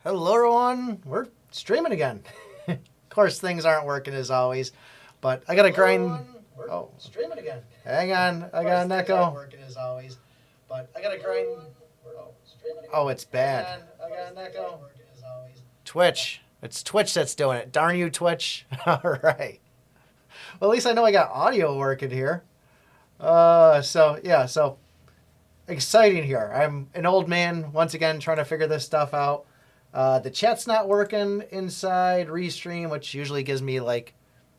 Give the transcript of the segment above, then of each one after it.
Hello everyone, we're streaming again. Of course things aren't working as always, but I gotta grind. Oh, streaming again. Hang on, I got an echo. Working as always, but I gotta grind. Oh, it's bad. I got an echo. Twitch. It's Twitch that's doing it. Darn you, Twitch. All right. Well, at least I know I got audio working here. So exciting here. I'm an old man once again trying to figure this stuff out. The chat's not working inside Restream, which usually gives me like,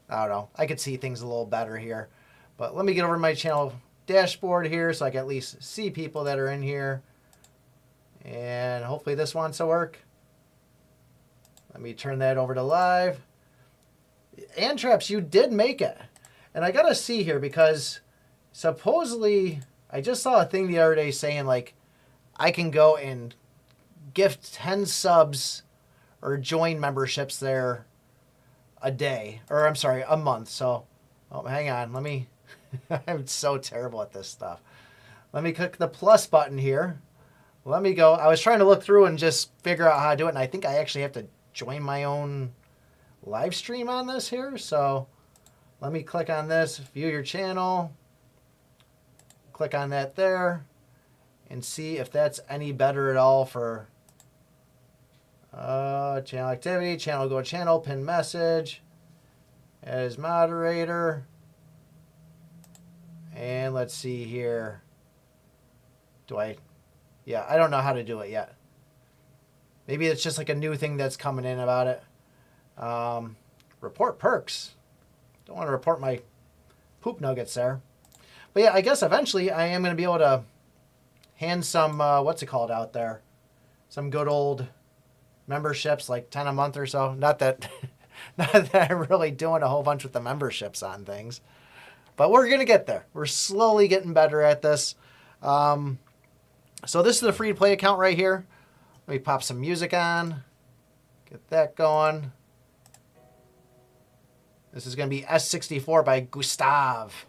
I don't know, I could see things a little better here. But let me get over to my channel dashboard here so I can at least see people that are in here. And hopefully this wants to work. Let me turn that over to live. Antraps, you did make it. And I gotta see here because supposedly I just saw a thing the other day saying like I can go and gift 10 subs or join memberships there a day, or I'm sorry, a month. So, oh, hang on, let me, I'm so terrible at this stuff. Let me click the plus button here. Let me go. I was trying to look through and just figure out how to do it, and I think I actually have to join my own live stream on this here. So let me click on this, view your channel, click on that there, and see if that's any better at all for channel activity, channel go channel, pin message, as moderator. And let's see here. Yeah, I don't know how to do it yet. Maybe it's just like a new thing that's coming in about it. Report perks. Don't want to report my poop nuggets there. But yeah, I guess eventually I am going to be able to hand some, what's it called out there? Some good old memberships, like 10 a month or so. Not that I'm really doing a whole bunch with the memberships on things. But we're going to get there. We're slowly getting better at this. So this is the free to play account right here. Let me pop some music on. Get that going. This is going to be S64 by Gustav.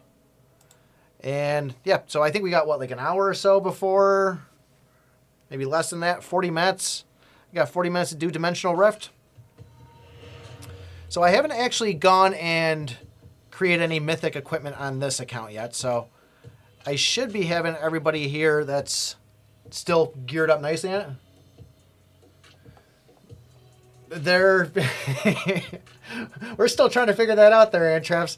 And yeah, so I think we got what, like an hour or so before, maybe less than that, 40 minutes. We got 40 minutes to do Dimensional Rift. So I haven't actually gone and created any mythic equipment on this account yet. So I should be having everybody here that's still geared up nicely in it. We're still trying to figure that out there, Antraps.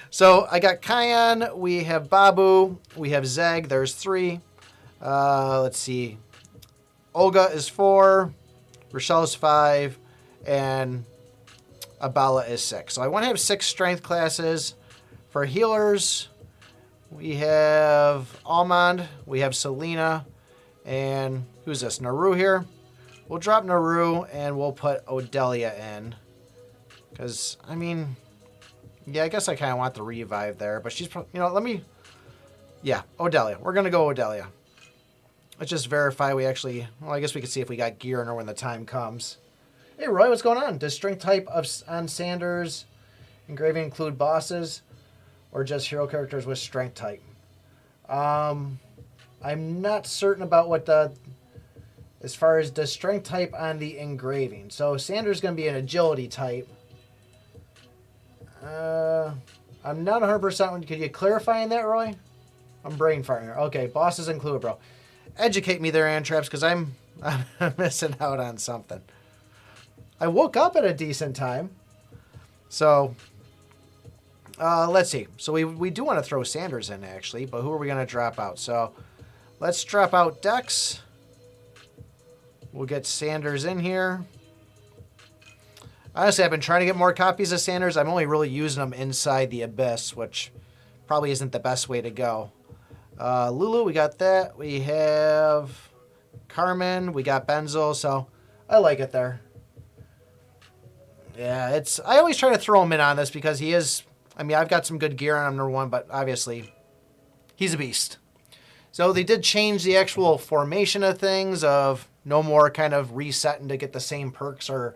So I got Kyan, we have Babu, we have Zeg, there's 3. Let's see. Olga is 4, Rochelle is 5, and Abala is 6. So I want to have 6 strength classes. For healers, we have Almond, we have Selena, and who's this? Naru here. We'll drop Naru and we'll put Odelia in. Because, I mean, yeah, I guess I kind of want the revive there. But she's, you know, yeah, Odelia. We're going to go Odelia. Let's just verify we actually, well, I guess we can see if we got gear on her when the time comes. Hey, Roy, what's going on? Does strength type on Sanders engraving include bosses or just hero characters with strength type? I'm not certain about what as far as the strength type on the engraving. So Sanders is going to be an agility type. I'm not 100%. Could you clarify on that, Roy? I'm brain farting here. Okay, bosses included, bro. Educate me there, Antraps, because I'm missing out on something. I woke up at a decent time. So, let's see. So we do want to throw Sanders in, actually, but who are we going to drop out? So, let's drop out Dex. We'll get Sanders in here. Honestly, I've been trying to get more copies of Sanders. I'm only really using them inside the Abyss, which probably isn't the best way to go. Lulu, we got that. We have Carmen. We got Benzel. So I like it there. Yeah, I always try to throw him in on this because he is, I mean, I've got some good gear on him, number 1, but obviously he's a beast. So they did change the actual formation of things, of no more kind of resetting to get the same perks or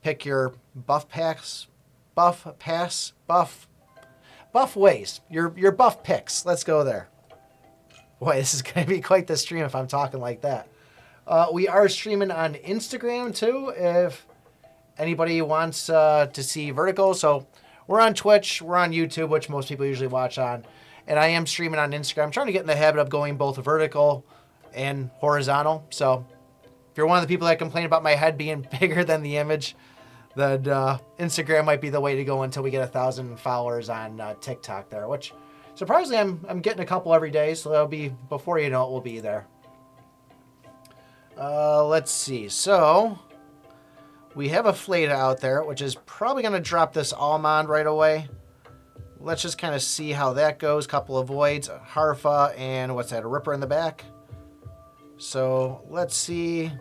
pick your buff ways. Your buff picks. Let's go there. Boy, this is going to be quite the stream if I'm talking like that. We are streaming on Instagram too, if anybody wants to see vertical. So we're on Twitch, we're on YouTube, which most people usually watch on. And I am streaming on Instagram. I'm trying to get in the habit of going both vertical and horizontal. So if you're one of the people that complain about my head being bigger than the image, then Instagram might be the way to go until we get 1,000 followers on TikTok there, which surprisingly I'm getting a couple every day. So that'll be, before you know it, we'll be there. Let's see. So we have a Fleta out there, which is probably going to drop this almond right away. Let's just kind of see how that goes. Couple of voids, a Harfa, and what's that, a Ripper in the back. So let's see.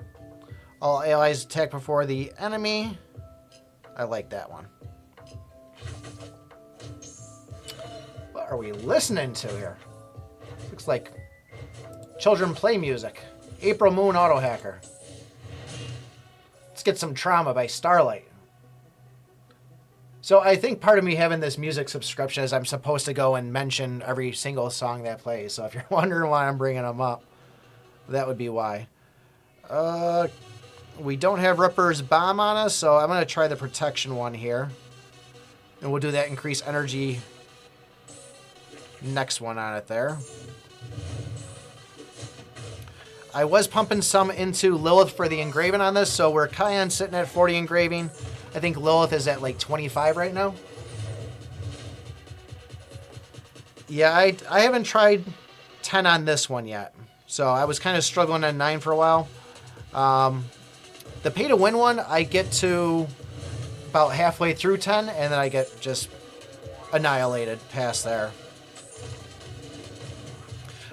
All allies attack before the enemy. I like that one. What are we listening to here? Looks like children play music. April Moon Auto Hacker. Let's get some Trauma by Starlight. So I think part of me having this music subscription is I'm supposed to go and mention every single song that plays. So if you're wondering why I'm bringing them up, that would be why. We don't have Ripper's Bomb on us, so I'm going to try the protection one here. And we'll do that increase energy next one on it there. I was pumping some into Lilith for the engraving on this, so we're Kyan sitting at 40 engraving. I think Lilith is at like 25 right now. Yeah, I haven't tried 10 on this one yet. So I was kind of struggling on 9 for a while. The pay to win one, I get to about halfway through 10, and then I get just annihilated past there.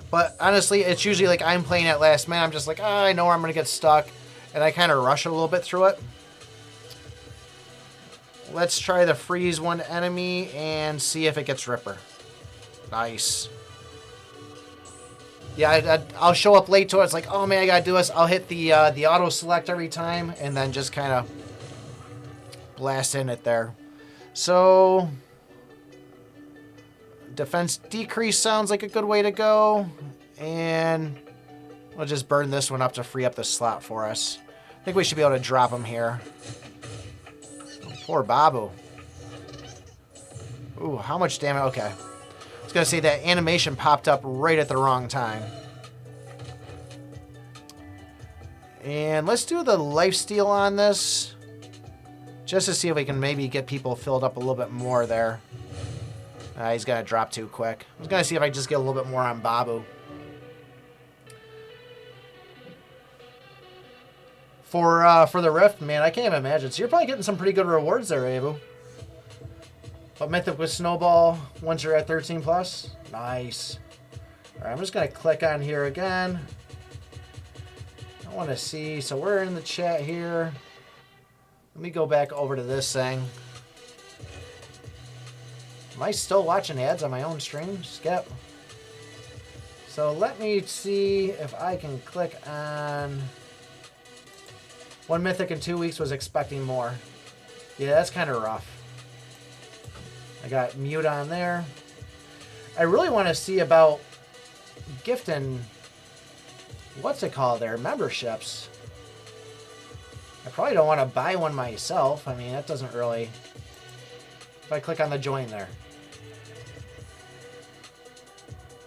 But honestly, it's usually like I'm playing at last minute. I'm just like, oh, I know where I'm going to get stuck. And I kind of rush it a little bit through it. Let's try the freeze one enemy and see if it gets Ripper. Nice. Yeah, I'll show up late to it. It's like, oh man, I got to do this. I'll hit the auto select every time and then just kind of blast in it there. So defense decrease sounds like a good way to go. And we'll just burn this one up to free up the slot for us. I think we should be able to drop him here. Poor Babu. Ooh, how much damage? Okay. I was going to say that animation popped up right at the wrong time. And let's do the lifesteal on this. Just to see if we can maybe get people filled up a little bit more there. He's going to drop too quick. I was going to see if I just get a little bit more on Babu. For the Rift, man, I can't even imagine. So you're probably getting some pretty good rewards there, Abu. But Mythic with Snowball, once you're at 13 plus. Nice. All right, I'm just going to click on here again. I want to see. So we're in the chat here. Let me go back over to this thing. Am I still watching ads on my own stream? Skip. So let me see if I can click on... One Mythic in 2 weeks was expecting more. Yeah, that's kind of rough. I got mute on there. I really want to see about gifting... What's it called there? Memberships. I probably don't want to buy one myself. I mean, that doesn't really... If I click on the join there.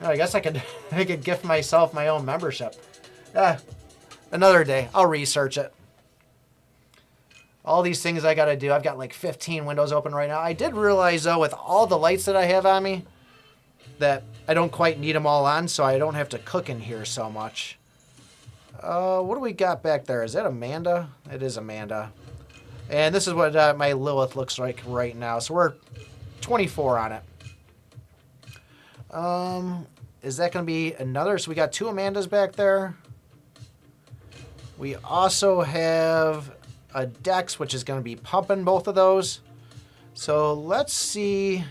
Oh, I guess I could I could gift myself my own membership. Another day. I'll research it. All these things I got to do. I've got like 15 windows open right now. I did realize, though, with all the lights that I have on me, that I don't quite need them all on, so I don't have to cook in here so much. What do we got back there? Is that Amanda? It is Amanda. And this is what my Lilith looks like right now. So we're 24 on it. Is that going to be another? So we got 2 Amandas back there. We also have a Dex, which is going to be pumping both of those. So let's see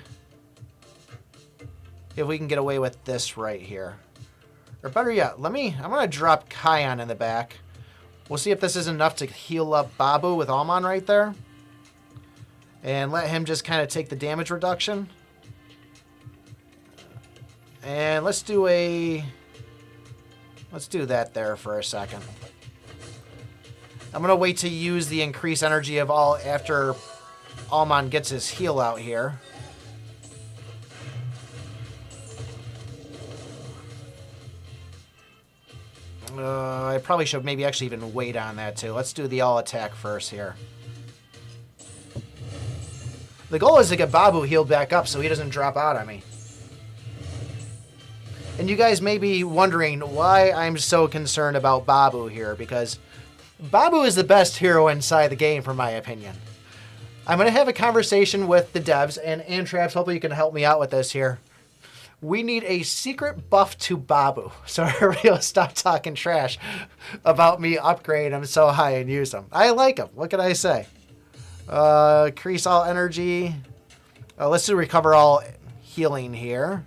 if we can get away with this right here. Or better yet, I'm going to drop Kion in the back. We'll see if this is enough to heal up Babu with Almon right there. And let him just kind of take the damage reduction. And let's do that there for a second. I'm going to wait to use the increased energy of all after Almond gets his heal out here. I probably should maybe actually even wait on that too. Let's do the all attack first here. The goal is to get Babu healed back up so he doesn't drop out on me. And you guys may be wondering why I'm so concerned about Babu here, because Babu is the best hero inside the game, for my opinion. I'm going to have a conversation with the devs, and Antraps, hopefully you can help me out with this here. We need a secret buff to Babu, so everybody will stop talking trash about me upgrade him so high and use him. I like him. What can I say? Increase all energy. Let's do recover all healing here.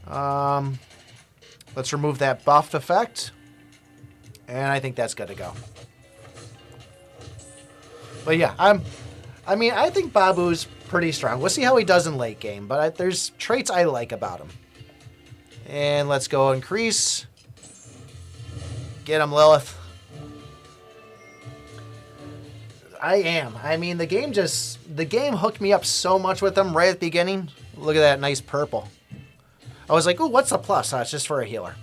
Let's remove that buffed effect. And I think that's good to go. But yeah, I think Babu's pretty strong. We'll see how he does in late game, but there's traits I like about him. And let's go increase. Get him, Lilith. The game hooked me up so much with him right at the beginning. Look at that nice purple. I was like, ooh, what's the plus? It's just for a healer.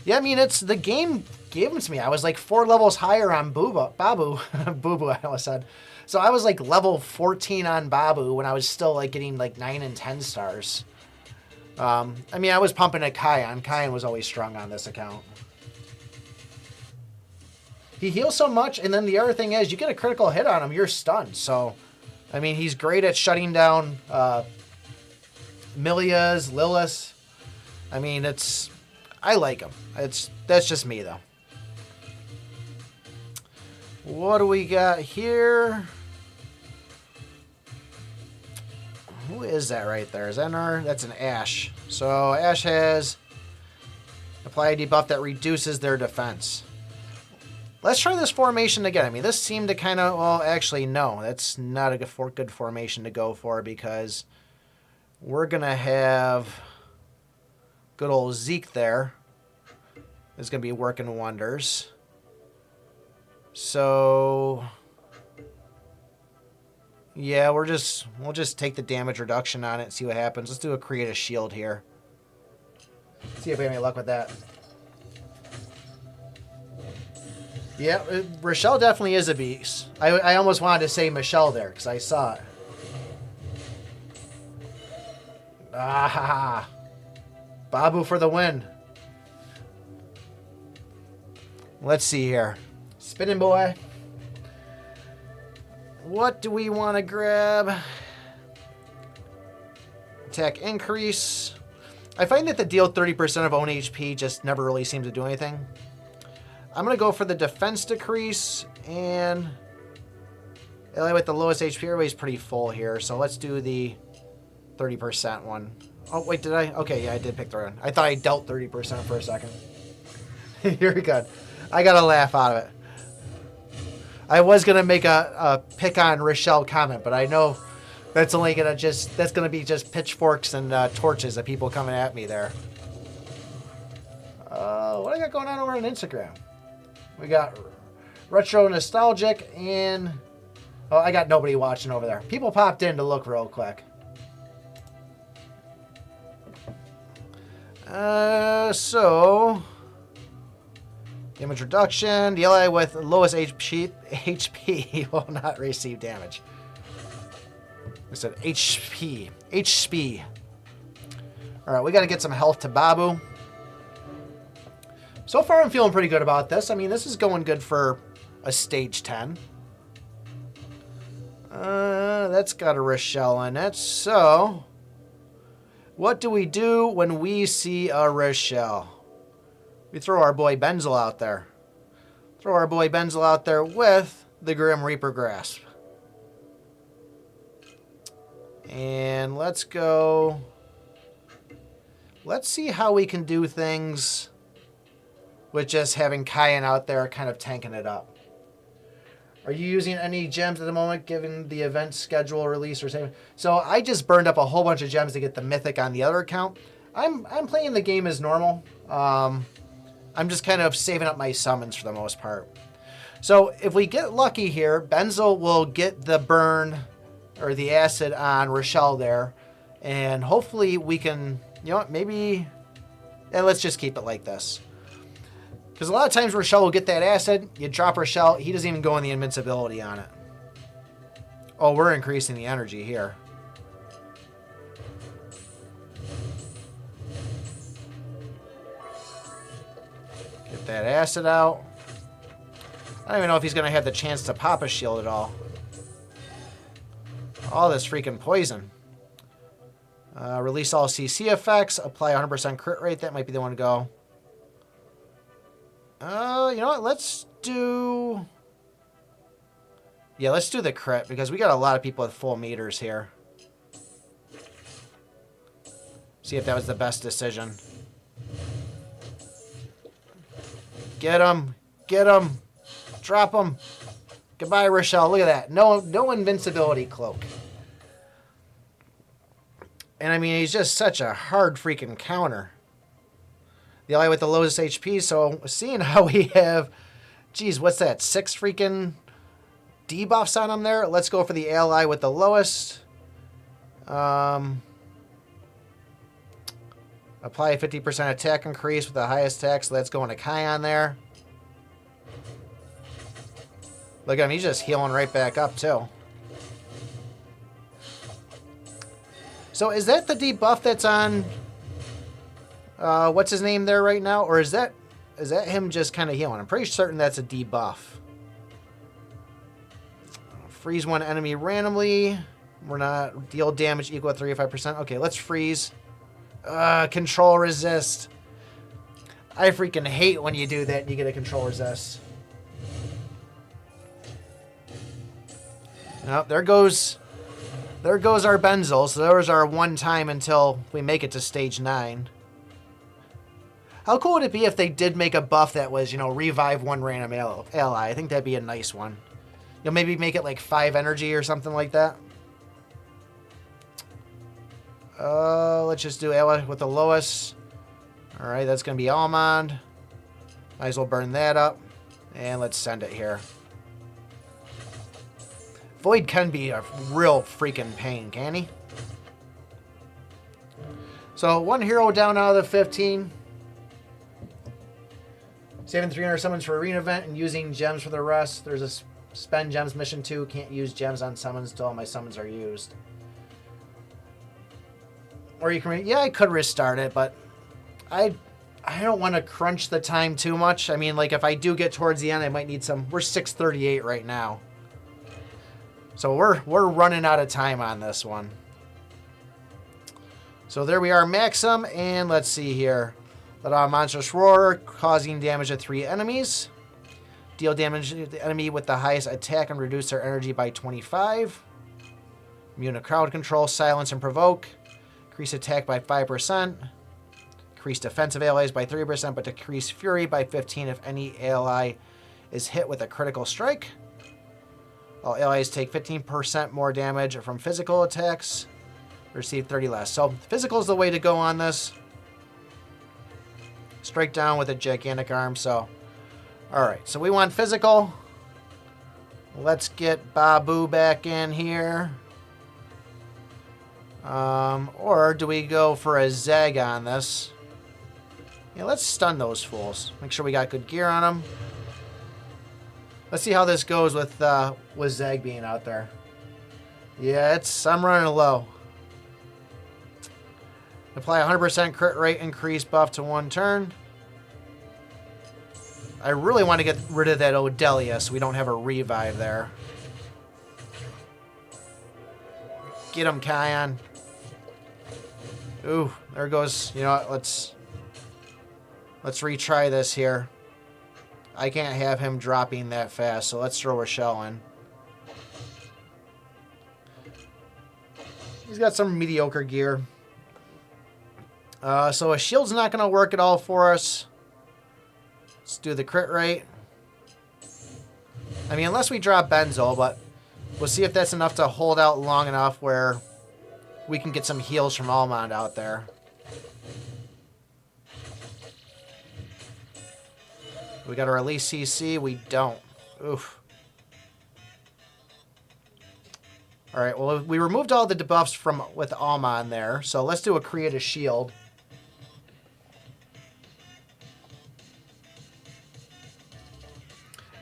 Yeah, it's the game gave him to me. I was like 4 levels higher on Babu. Boo-boo, I almost said. So I was like level 14 on Babu when I was still like getting like 9 and 10 stars. I was pumping a Kion. Kion was always strong on this account. He heals so much, and then the other thing is, you get a critical hit on him, you're stunned. So, he's great at shutting down Milia's, Lilith. I like him. That's just me, though. What do we got here? Who is that right there? Is that that's an Ashe. So Ashe has apply a debuff that reduces their defense. Let's try this formation again. This seemed to kind of, well, actually, no. That's not a good formation to go for, because we're going to have good old Zeke there. It's going to be working wonders. So, yeah, we'll just take the damage reduction on it and see what happens. Let's do a create a shield here. See if we have any luck with that. Yeah, Rochelle definitely is a beast. I almost wanted to say Michelle there because I saw it. Ah, Babu for the win. Let's see here. Spinning boy. What do we want to grab? Attack increase. I find that the deal 30% of own HP just never really seems to do anything. I'm going to go for the defense decrease, and with the lowest HP, everybody's pretty full here, so let's do the 30% one. Oh, wait, did I? Okay, yeah, I did pick the right one. I thought I dealt 30% for a second. You're good. I got a laugh out of it. I was going to make a pick on Rochelle comment, but I know that's only going to that's going to be just pitchforks and torches of people coming at me there. What I got going on over on Instagram? We got Retro Nostalgic and... Oh, I got nobody watching over there. People popped in to look real quick. So... Damage reduction. The ally with lowest HP will not receive damage. I said HP. HP. Alright, we got to get some health to Babu. So far, I'm feeling pretty good about this. This is going good for a stage 10. That's got a Rochelle in it. So, what do we do when we see a Rochelle? We throw our boy Benzel out there. Throw our boy Benzel out there with the Grim Reaper Grasp. And let's go. Let's see how we can do things with just having Kion out there kind of tanking it up. Are you using any gems at the moment, given the event schedule release or something? So I just burned up a whole bunch of gems to get the mythic on the other account. I'm playing the game as normal. I'm just kind of saving up my summons for the most part. So if we get lucky here, Benzo will get the burn or the acid on Rochelle there. And hopefully we can, you know what, maybe... And let's just keep it like this. Because a lot of times Rochelle will get that acid. You drop Rochelle, he doesn't even go in the invincibility on it. Oh, we're increasing the energy here. Get that acid out. I don't even know if he's going to have the chance to pop a shield at all. All this freaking poison. Release all CC effects. Apply 100% crit rate. That might be the one to go. You know what? Let's do... Yeah, let's do the crit because we got a lot of people with full meters here. See if that was the best decision. Get him. Get him. Drop him. Goodbye, Rochelle. Look at that. No invincibility cloak. And I mean, he's just such a hard freaking counter. The ally with the lowest HP. So seeing how we have, geez, what's that? 6 freaking debuffs on him there. Let's go for the ally with the lowest. Apply a 50% attack increase with the highest attack. So let's go into Kion there. Look at him. He's just healing right back up, too. So is that the debuff that's on... what's his name there right now? Or is that him just kind of healing? I'm pretty certain that's a debuff. Freeze one enemy randomly. We're not... Deal damage equal to 35%. Okay, let's freeze. Control resist. I freaking hate when you do that and you get a control resist. Oh, there goes our Benzel. So there was our one time until we make it to stage 9. How cool would it be if they did make a buff that was, you know, revive one random ally? I think that'd be a nice one. You'll maybe make it like 5 energy or something like that. Let's just do ally with the lowest. All right, that's going to be Almond. Might as well burn that up. And let's send it here. Void can be a real freaking pain, can he? So, one hero down out of the 15. Saving 300 summons for arena event and using gems for the rest. There's a spend gems mission 2. Can't use gems on summons until all my summons are used. Or you can... Yeah, I could restart it, but I don't want to crunch the time too much. I mean, like, if I do get towards the end, I might need some... We're 6:38 right now. So we're running out of time on this one. So there we are, Maxim, and let's see here. Let out a monstrous roar, causing damage to 3 enemies. Deal damage to the enemy with the highest attack and reduce their energy by 25. Immune to crowd control, silence, and provoke. Increase attack by 5%. Increase defensive allies by 3%, but decrease fury by 15 if any ally is hit with a critical strike. All allies take 15% more damage from physical attacks. Receive 30 less. So physical is the way to go on this. Strike down with a gigantic arm. So, all right. So we want physical. Let's get Babu back in here. Or do we go for a Zeg on this? Yeah, let's stun those fools. Make sure we got good gear on them. Let's see how this goes with Zeg being out there. Yeah, I'm running low. Apply 100% crit rate increase buff to 1 turn. I really want to get rid of that Odelia so we don't have a revive there. Get him, Kion. Ooh, there goes. You know what? Let's retry this here. I can't have him dropping that fast, so let's throw Rochelle in. He's got some mediocre gear. So a shield's not going to work at all for us. Let's do the crit rate. I mean, unless we drop Benzo, but we'll see if that's enough to hold out long enough where we can get some heals from Almond out there. We got to release CC. We don't. Oof. All right, well, we removed all the debuffs from with Alma in there, so let's do a create a shield.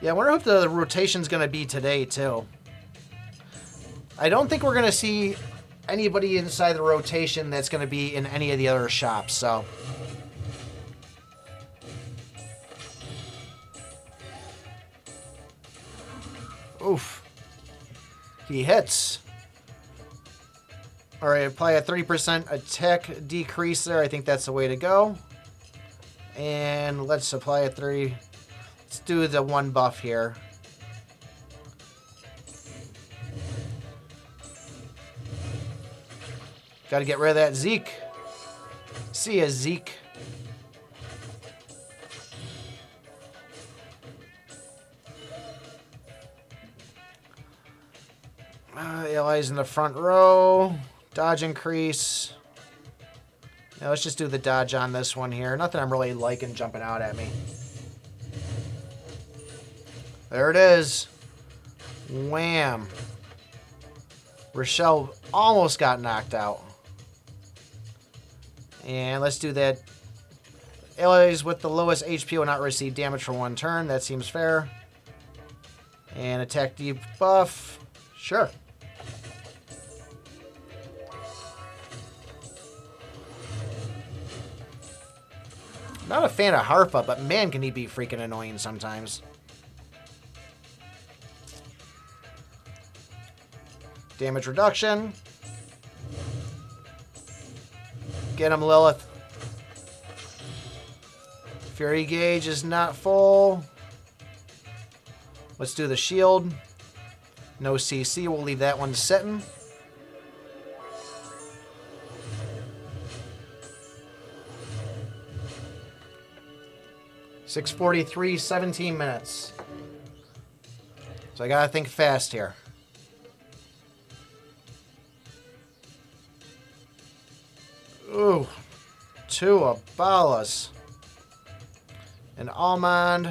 Yeah, I wonder if the rotation's going to be today, too. I don't think we're going to see anybody inside the rotation that's going to be in any of the other shops, so... Oof. He hits. All right, apply a 30% attack decrease there. I think that's the way to go. And let's apply a 30. Let's do the 1 buff here. Got to get rid of that Zeke. See ya, Zeke. Allies in the front row. Dodge increase. Now let's just do the dodge on this one here. Nothing I'm really liking jumping out at me. There it is. Wham. Rochelle almost got knocked out. And let's do that. Allies with the lowest HP will not receive damage for 1 turn. That seems fair. And attack debuff. Sure. Not a fan of Harpa, but man, can he be freaking annoying sometimes. Damage reduction. Get him, Lilith. Fury gauge is not full. Let's do the shield. No CC, we'll leave that one sitting. .643, 17 minutes. So I gotta think fast here. Ooh, 2 Abalas. An Almond,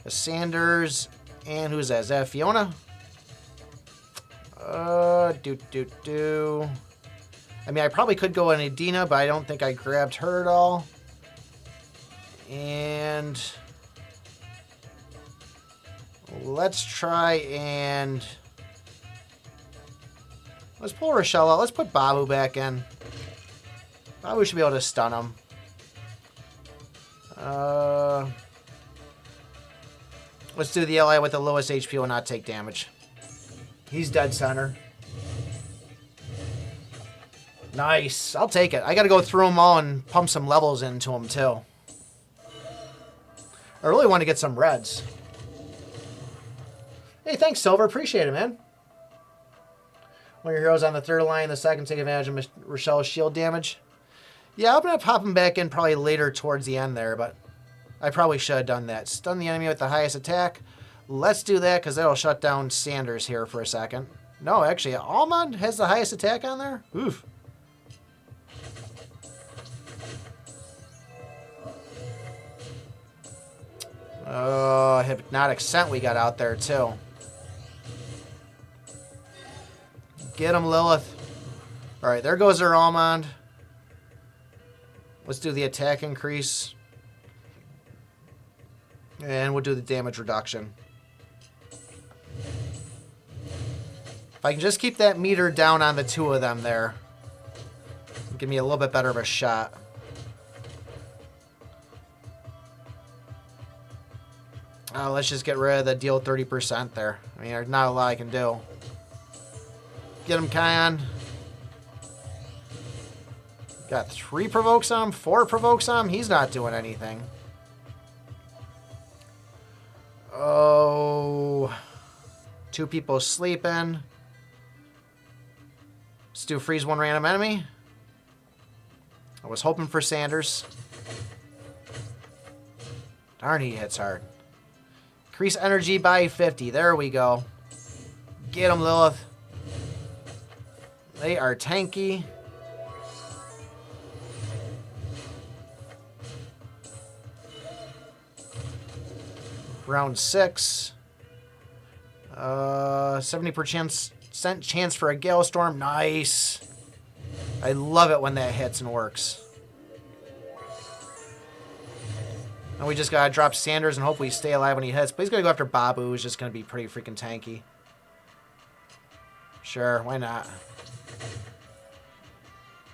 a Sanders, and who's that? Is that Fiona? I mean, I probably could go on Adina, but I don't think I grabbed her at all. And let's try and let's pull Rochelle out. Let's put Babu back in. Babu should be able to stun him. Let's do the ally with the lowest HP will not take damage. He's dead center. Nice. I'll take it. I got to go through them all and pump some levels into them too. I really want to get some reds. Hey, thanks, Silver. Appreciate it, man. One of your heroes on the 3rd line, the 2nd, take advantage of Rochelle's shield damage. Yeah, I'm going to pop him back in probably later towards the end there, but I probably should have done that. Stun the enemy with the highest attack. Let's do that because that'll shut down Sanders here for a second. No, actually, Almond has the highest attack on there? Oof. Hypnotic Scent we got out there, too. Get him, Lilith. All right, there goes our Almond. Let's do the attack increase. And we'll do the damage reduction. If I can just keep that meter down on the 2 of them there, give me a little bit better of a shot. Let's just get rid of the deal 30% there. I mean, there's not a lot I can do. Get him, Kion. Got 3 provokes on him, 4 provokes on him. He's not doing anything. Oh. 2 people sleeping. Let's do freeze 1 random enemy. I was hoping for Sanders. Darn, he hits hard. Increase energy by 50. There we go. Get him, Lilith. They are tanky. Round 6. 70% chance for a gale storm. Nice. I love it when that hits and works. And we just gotta drop Sanders and hope we stay alive when he hits. But he's gonna go after Babu, who's just gonna be pretty freaking tanky. Sure, why not?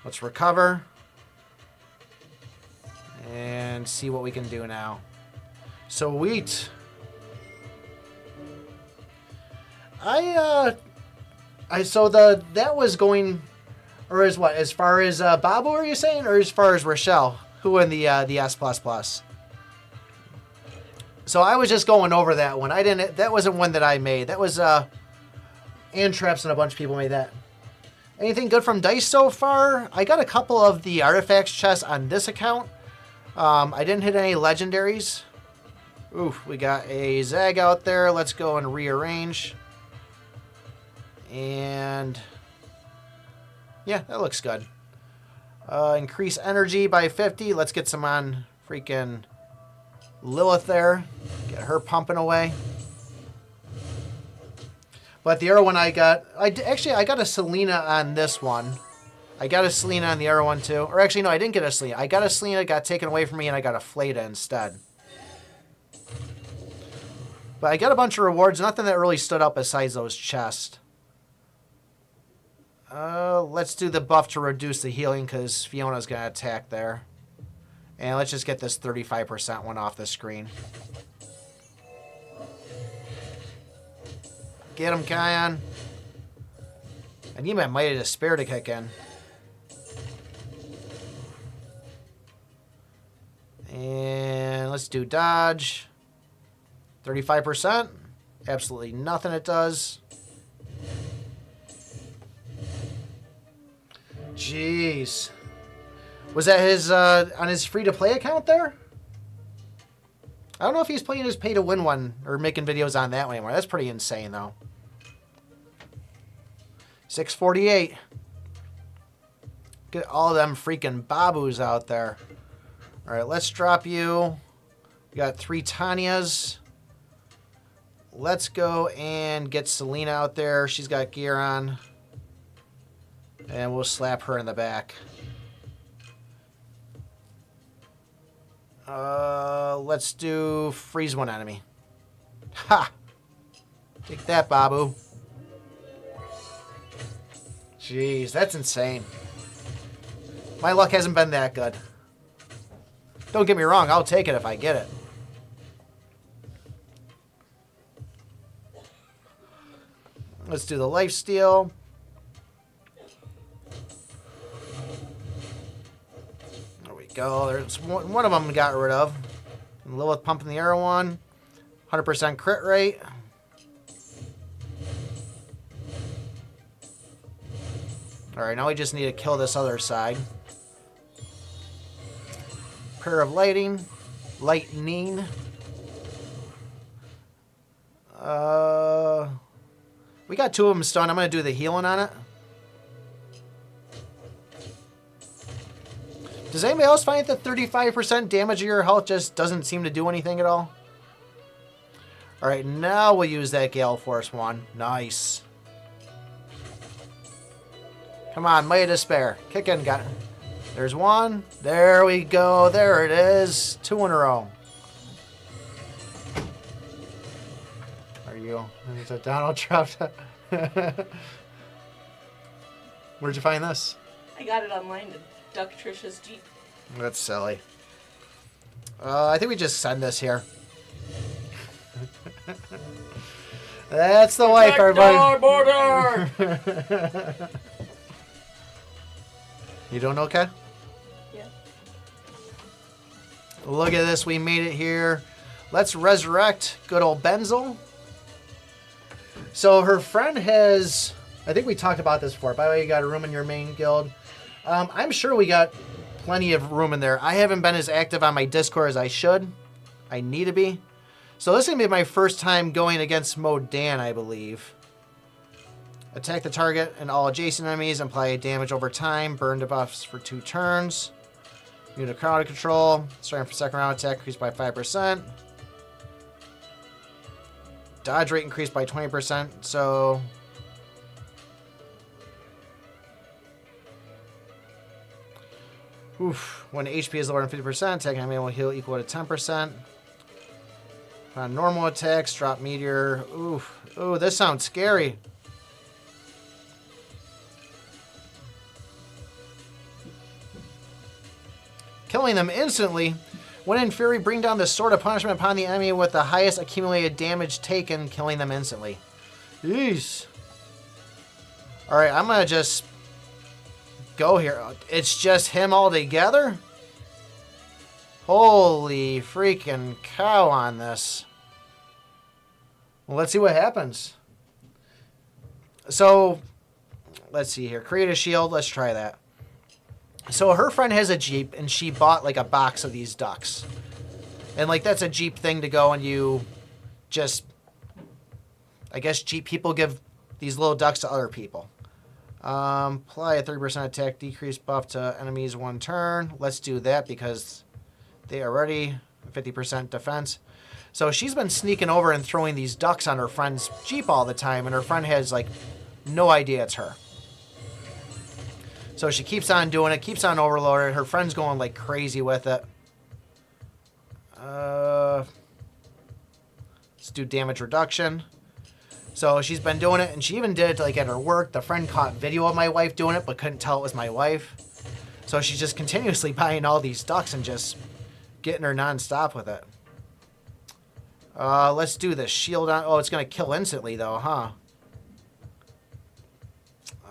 Let's recover. And see what we can do now. Sweet. That was going, or is what, as far as Babu, are you saying, or as far as Rochelle, who in the S++? So I was just going over that one. That wasn't one that I made. That was Antraps and a bunch of people made that. Anything good from Dice so far? I got a couple of the artifacts chests on this account. I didn't hit any legendaries. Oof, we got a Zag out there. Let's go and rearrange. And yeah, that looks good. Increase energy by 50. Let's get some on freaking Lilith there. Get her pumping away. But the other one I got a Selena on this one. I got a Selena on the other one too. Or actually, no, I didn't get a Selena. I got a Selena, got taken away from me, and I got a Fleta instead. But I got a bunch of rewards. Nothing that really stood up besides those chests. Let's do the buff to reduce the healing because Fiona's going to attack there. And let's just get this 35% one off the screen. Get him, Kion. I need my Might of Despair to kick in. And let's do dodge. 35%. Absolutely nothing it does. Jeez. Was that his on his free-to-play account there? I don't know if he's playing his pay-to-win one or making videos on that one anymore. That's pretty insane, though. 648. Get all of them freaking Babus out there. All right, let's drop you. We got 3 Tanyas. Let's go and get Selena out there. She's got gear on. And we'll slap her in the back. Let's do freeze one enemy. Ha! Take that, Babu. Jeez, that's insane. My luck hasn't been that good. Don't get me wrong, I'll take it if I get it. Let's do the lifesteal. There we go. There's one of them we got rid of. Lilith pumping the arrow one. 100% crit rate. Alright, now we just need to kill this other side. Prayer of Lightning. Lightning. We got 2 of them stunned. I'm going to do the healing on it. Does anybody else find that 35% damage of your health just doesn't seem to do anything at all? Alright, now we'll use that Gale Force one. Nice. Come on, Might of Despair. Kick in, got it. There's one. There we go. There it is. 2 in a row. Are you? Is it Donald Trump? Where'd you find this? I got it online to duck Trisha's Jeep. That's silly. I think we just send this here. That's the wife, everybody. Border! You doing okay? Yeah. Look at this. We made it here. Let's resurrect good old Benzel. So her friend has... I think we talked about this before. By the way, you got a room in your main guild. I'm sure we got plenty of room in there. I haven't been as active on my Discord as I should. I need to be. So this is going to be my first time going against Modan, I believe. Attack the target and all adjacent enemies. Apply damage over time. Burn debuffs for 2 turns. Unit crowd control. Starting for second round attack increased by 5%. Dodge rate increased by 20%, so... Oof. When HP is lower than 50%, attacking enemy will heal equal to 10%. On normal attacks, drop meteor. Oof. Ooh, this sounds scary. Killing them instantly. When in fury, bring down the sword of punishment upon the enemy with the highest accumulated damage taken, killing them instantly. Jeez. Alright, I'm going to just go here. It's just him all together? Holy freaking cow on this. Well, let's see what happens. So, let's see here. Create a shield. Let's try that. So her friend has a Jeep, and she bought like a box of these ducks. And like that's a Jeep thing to go and you just, I guess Jeep people give these little ducks to other people. Apply a 30% attack decrease buff to enemies 1 turn. Let's do that because they are already 50% defense. So she's been sneaking over and throwing these ducks on her friend's Jeep all the time, and her friend has like no idea it's her. So she keeps on doing it, keeps on overloading. Her friend's going like crazy with it. Let's do damage reduction. So she's been doing it, and she even did it like at her work. The friend caught video of my wife doing it, but couldn't tell it was my wife. So she's just continuously buying all these ducks and just getting her nonstop with it. Let's do the shield on. Oh, it's going to kill instantly though, huh?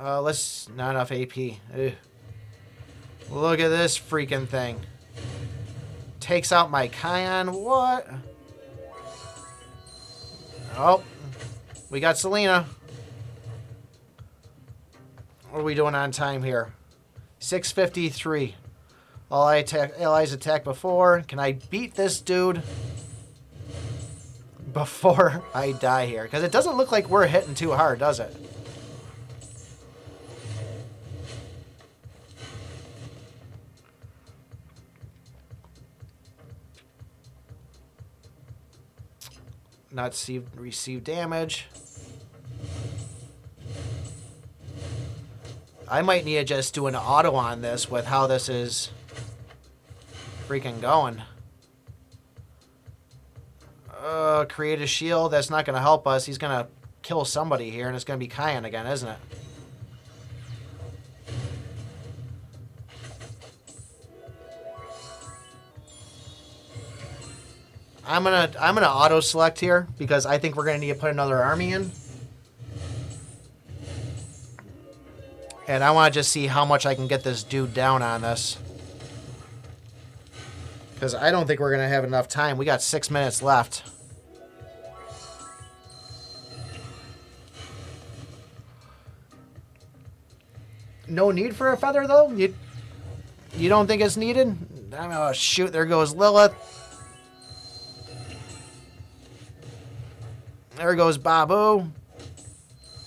Not enough AP. Ugh. Look at this freaking thing. Takes out my Kion. What? Oh. We got Selena. What are we doing on time here? 6:53. All allies attack before. Can I beat this dude before I die here? Because it doesn't look like we're hitting too hard, does it? Not receive damage. I might need to just do an auto on this with how this is freaking going. Create a shield. That's not going to help us. He's going to kill somebody here, and it's going to be Kion again, isn't it? I'm gonna auto select here because I think we're gonna need to put another army in, and I want to just see how much I can get this dude down on this because I don't think we're gonna have enough time. We got 6 minutes left. No need for a feather though. You don't think it's needed? Oh shoot! There goes Lilith. There goes Babu. And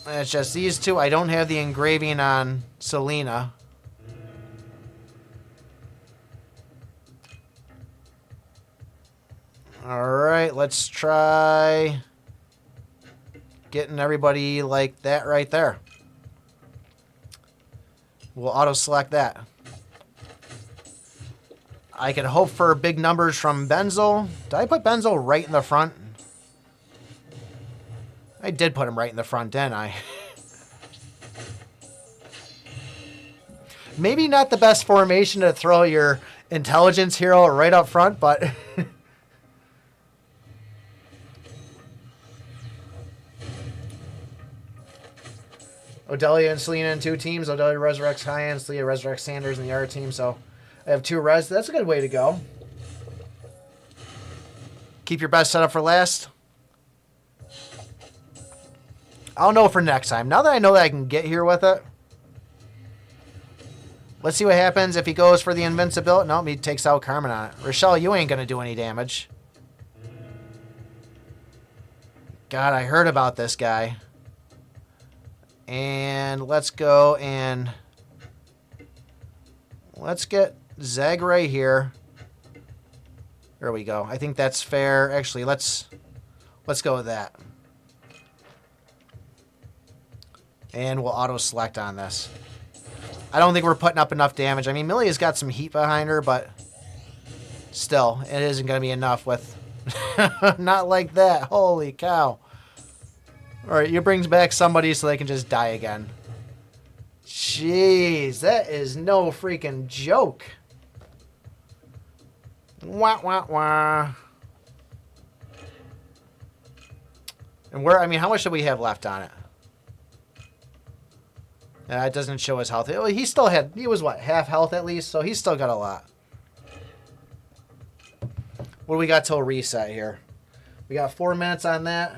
it's just these two. I don't have the engraving on Selena. Alright, let's try getting everybody like that right there. We'll auto-select that. I can hope for big numbers from Benzel. Did I put Benzel right in the front? I did put him right in the front, didn't I? Maybe not the best formation to throw your intelligence hero right up front, but... Odelia and Selena in 2 teams. Odelia resurrects Kion, Selena resurrects Sanders in the other team, so I have 2 res. That's a good way to go. Keep your best setup for last. I'll know for next time. Now that I know that I can get here with it. Let's see what happens if he goes for the invincibility. Nope, he takes out Carmen on it. Rochelle, you ain't going to do any damage. God, I heard about this guy. And let's go and... let's get Zagray here. There we go. I think that's fair. Actually, let's go with that. And we'll auto-select on this. I don't think we're putting up enough damage. I mean, Millia's got some heat behind her, but still, it isn't going to be enough with... Not like that. Holy cow. Alright, you brings back somebody so they can just die again. Jeez, that is no freaking joke. Wah, wah, wah. And where, I mean, how much do we have left on it? It doesn't show his health. He still had, he was what, half health at least? So he's still got a lot. What do we got till reset here? We got 4 minutes on that.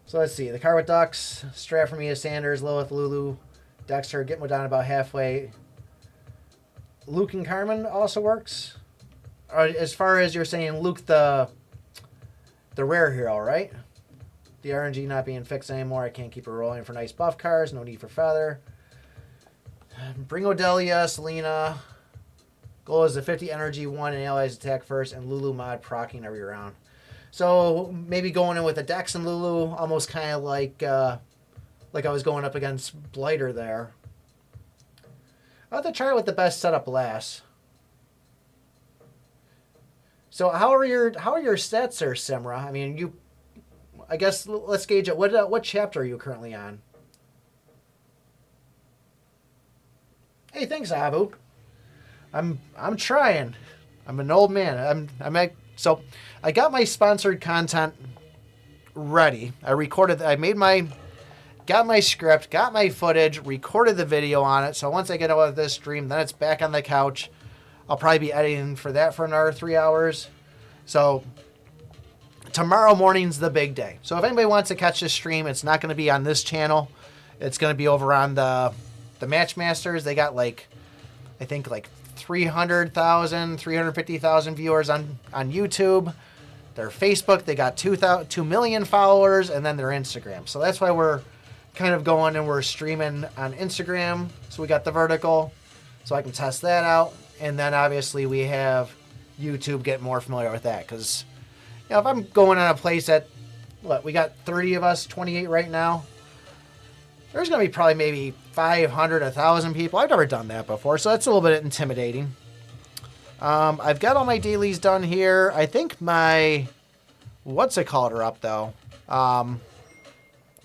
So let's see. The Carpet Ducks, Strat for Mia Sanders, Lilith, Lulu, Dexter, get Modana about halfway. Luke and Carmen also works. As far as you're saying, Luke the rare hero, right? The RNG not being fixed anymore. I can't keep her rolling for nice buff cards. No need for Feather. Bring Odelia, Selena. Goal is the 50 energy, 1 and allies attack first, and Lulu mod procking every round. So maybe going in with a Dex and Lulu, almost kind of like I was going up against Blighter there. I'll have to try it with the best setup last. So how are your stats there, Simra? I mean, I guess let's gauge it. What chapter are you currently on? Hey, thanks, Abu. I'm trying. I'm an old man. So I got my sponsored content ready. I recorded. Got my script, got my footage, recorded the video on it. So once I get out of this stream, then it's back on the couch. I'll probably be editing for that for another 3 hours. So tomorrow morning's the big day. So if anybody wants to catch this stream, it's not going to be on this channel. It's going to be over on the Matchmasters. They got I think 300,000, 350,000 viewers on YouTube. Their Facebook, they got 2 million followers, and then their Instagram. So that's why we're kind of going and we're streaming on Instagram. So we got the vertical, so I can test that out. And then obviously we have YouTube getting more familiar with that. Because, if I'm going on a place that, we got 30 of us, 28 right now. There's going to be probably maybe 500, 1,000 people. I've never done that before, so that's a little bit intimidating. I've got all my dailies done here. I think my, are up, though.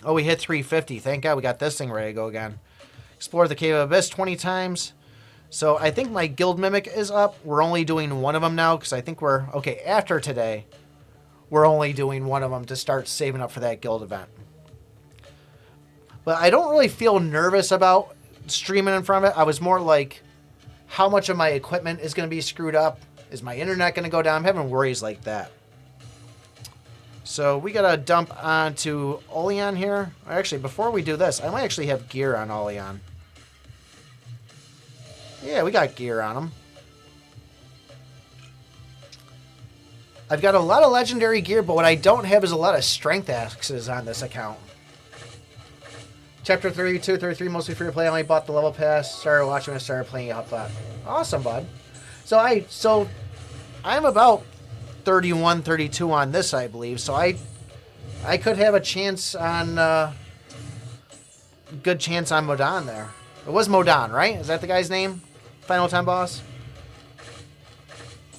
We hit 350. Thank God we got this thing ready to go again. Explore the Cave of Abyss 20 times. So I think my Guild Mimic is up. We're only doing one of them now, because I think after today, we're only doing one of them to start saving up for that guild event. But I don't really feel nervous about streaming in front of it. I was more like, how much of my equipment is going to be screwed up? Is my internet going to go down? I'm having worries like that. So we got to dump onto Oleon here. Actually, before we do this, I might actually have gear on Oleon. Yeah, we got gear on him. I've got a lot of legendary gear, but what I don't have is a lot of strength axes on this account. Chapter 32, 33, mostly free to play. I only bought the level pass. Started watching and started playing Hot Flat. Awesome, bud. So I'm about 31, 32 on this, I believe. So I could have a chance on good chance on Modan there. It was Modan, right? Is that the guy's name? Final time boss.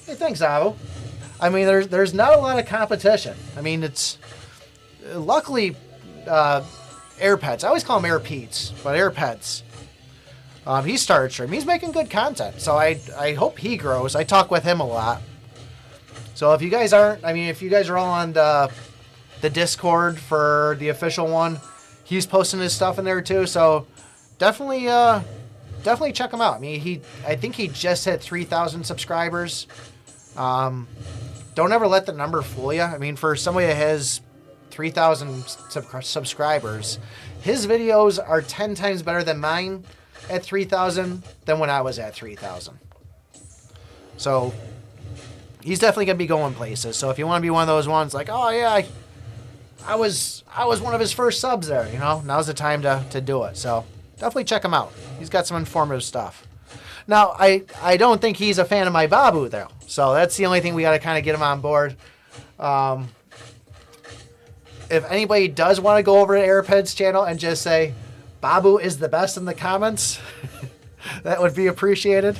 Hey, thanks, Avo. I mean, there's not a lot of competition. I mean, it's luckily. Air Pets. I always call him Air Pete's, but Air Pets. He started stream. He's making good content, so I hope he grows. I talk with him a lot. So if you guys if you guys are all on the Discord for the official one, he's posting his stuff in there too. So definitely check him out. I mean, I think he just hit 3,000 subscribers. Don't ever let the number fool you. I mean, for somebody that has 3,000 subscribers, his videos are 10 times better than mine at 3,000 than when I was at 3,000. So he's definitely gonna be going places. So if you want to be one of those ones like, oh yeah, I was one of his first subs there, now's the time to do it. So definitely check him out. He's got some informative stuff. Now I don't think he's a fan of my Babu though, so that's the only thing we got to kind of get him on board. If anybody does want to go over to Airped's channel and just say, Babu is the best in the comments. That would be appreciated.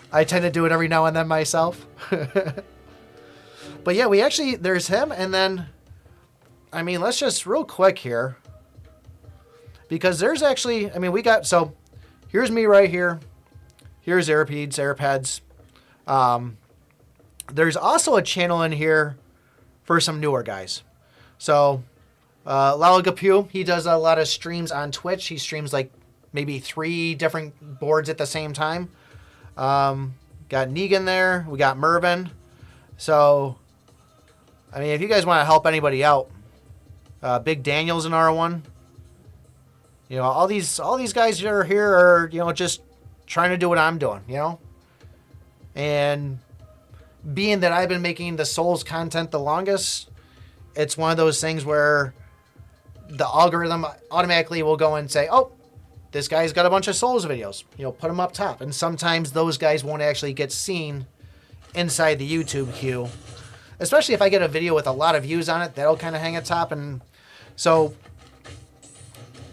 I tend to do it every now and then myself. But yeah, we actually, there's him, and then, I mean, let's just real quick here. Because there's actually, I mean, we got, so here's me right here. Here's AirPads. There's also a channel in here for some newer guys. So, Lalagapu, he does a lot of streams on Twitch. He streams like maybe 3 different boards at the same time. Got Negan there. We got Mervin. So, I mean, if you guys want to help anybody out, Big Daniel's an R1. You know, all these guys that are here are, you know, just trying to do what I'm doing, you know? And being that I've been making the Souls content the longest, it's one of those things where the algorithm automatically will go and say, oh, this guy's got a bunch of Souls videos. You know, put them up top. And sometimes those guys won't actually get seen inside the YouTube queue. Especially if I get a video with a lot of views on it, that'll kind of hang at top. And so,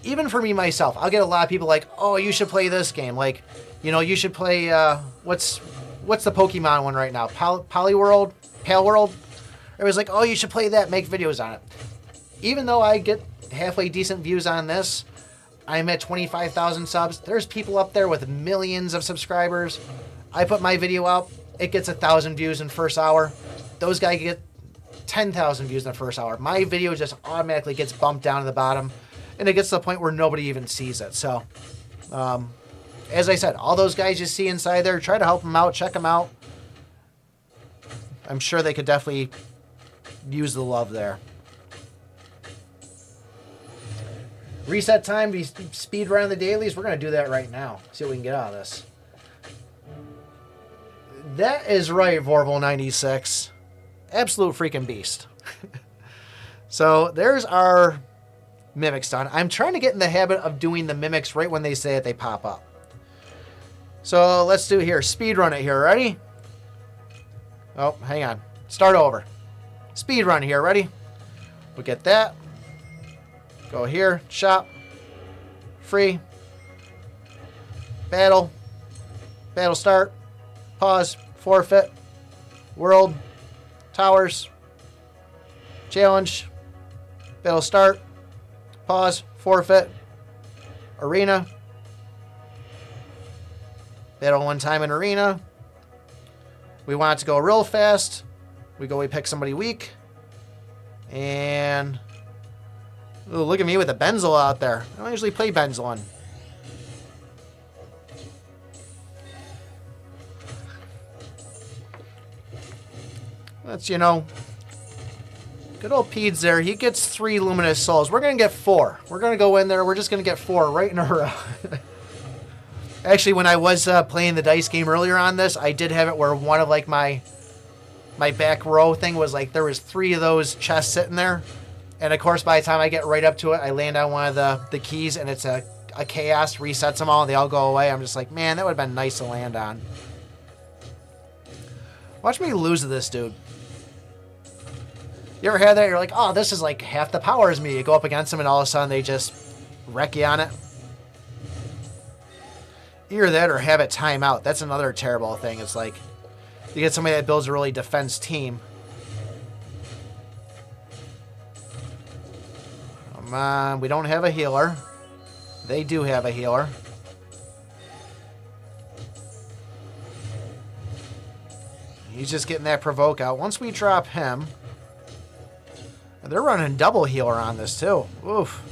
even for me myself, I'll get a lot of people like, oh, you should play this game. Like, you know, you should play, what's the Pokemon one right now? Poliworld? Paleworld? It was like, oh, you should play that, make videos on it. Even though I get halfway decent views on this, I'm at 25,000 subs. There's people up there with millions of subscribers. I put my video out, it gets 1,000 views in first hour. Those guys get 10,000 views in the first hour. My video just automatically gets bumped down to the bottom, and it gets to the point where nobody even sees it. So, as I said, all those guys you see inside there, try to help them out, check them out. I'm sure they could definitely use the love there. Reset time, we speed run the dailies. We're going to do that right now. See what we can get out of this. That is right, Vorval96. Absolute freaking beast. So there's our mimics done. I'm trying to get in the habit of doing the mimics right when they say it, they pop up. So let's do here. Speed run it here. Ready? Oh, hang on. Start over. Speed run here. Ready? We'll get that. Go here. Shop. Free. Battle. Battle start. Pause. Forfeit. World. Towers. Challenge. Battle start. Pause. Forfeit. Arena. Battle one time in arena. We want it to go real fast. We pick somebody weak. And ooh, look at me with a Benzel out there. I don't usually play Benzel. That's, you know, good old Peds there. He gets 3 luminous souls. We're going to get 4. We're going to go in there. We're just going to get 4 right in a row. Actually, when I was playing the dice game earlier on this, I did have it where one of like my back row thing was like there was 3 of those chests sitting there. And of course, by the time I get right up to it, I land on one of the keys and it's a chaos, resets them all, and they all go away. I'm just like, man, that would have been nice to land on. Watch me lose to this dude. You ever had that? You're like, oh, this is like half the power as me. You go up against them and all of a sudden they just wreck you on it. Either that or have it time out. That's another terrible thing. It's like you get somebody that builds a really defense team. Come on, we don't have a healer. They do have a healer. He's just getting that provoke out. Once we drop him, they're running double healer on this too. Oof.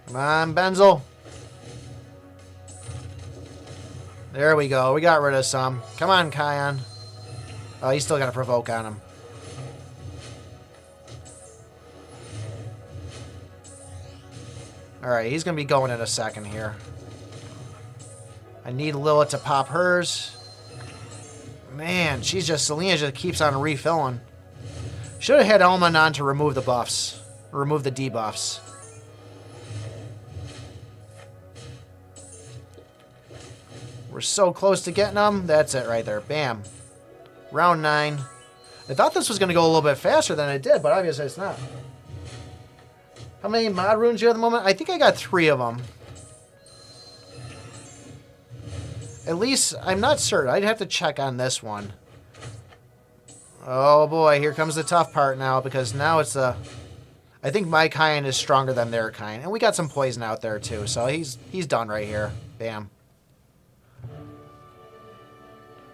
Come on, Benzel. There we go. We got rid of some. Come on, Kion. Oh, he's still got a provoke on him. Alright, he's going to be going in a second here. I need Lilith to pop hers. Man, Selena just keeps on refilling. Should have had Elman on to remove the buffs. Remove the debuffs. We're so close to getting them. That's it right there. Bam. Round 9. I thought this was going to go a little bit faster than it did, but obviously it's not. How many mod runes do you have at the moment? I think I got 3 of them. At least, I'm not certain. I'd have to check on this one. Oh boy, here comes the tough part now, because now it's a... I think my kind is stronger than their kind. And we got some poison out there too, so he's done right here. Bam.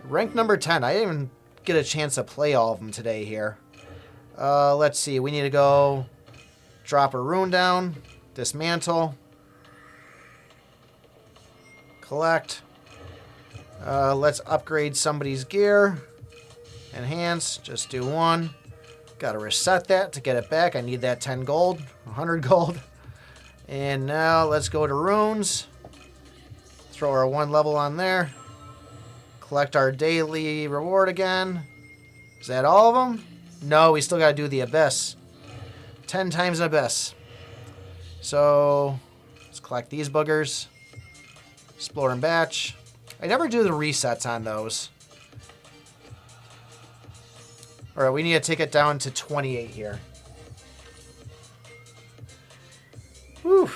Rank number 10. I didn't even get a chance to play all of them today here. Let's see. We need to go drop a rune down. Dismantle. Collect. Let's upgrade somebody's gear. Enhance. Just do 1. Got to reset that to get it back. I need that 10 gold. 100 gold. And now let's go to runes. Throw our 1 level on there. Collect our daily reward again. Is that all of them? No, we still got to do the abyss. 10 times an abyss. So let's collect these boogers. Explore and batch. I never do the resets on those. All right, we need to take it down to 28 here. Whew.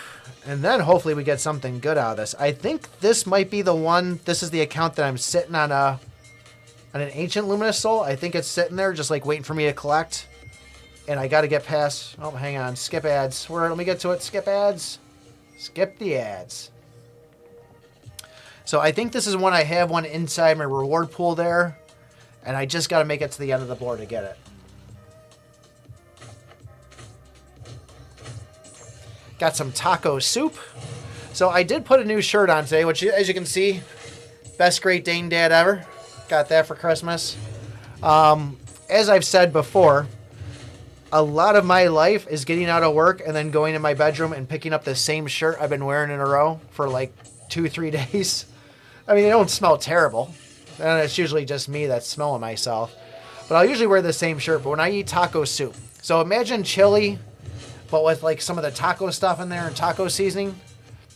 And then hopefully we get something good out of this. I think this might be the one. This is the account that I'm sitting on an ancient luminous soul. I think it's sitting there just like waiting for me to collect. And I got to get past. Oh, hang on. Skip ads. Let me get to it. Skip ads. Skip the ads. So I think this is one I have one inside my reward pool there. And I just got to make it to the end of the board to get it. Got some taco soup. So I did put a new shirt on today, which, as you can see, best Great Dane dad ever. Got that for Christmas. As I've said before, a lot of my life is getting out of work and then going to my bedroom and picking up the same shirt I've been wearing in a row for like 2-3 days. I mean, they don't smell terrible. And it's usually just me that's smelling myself. But I'll usually wear the same shirt. But when I eat taco soup, so imagine chili, but with like some of the taco stuff in there and taco seasoning.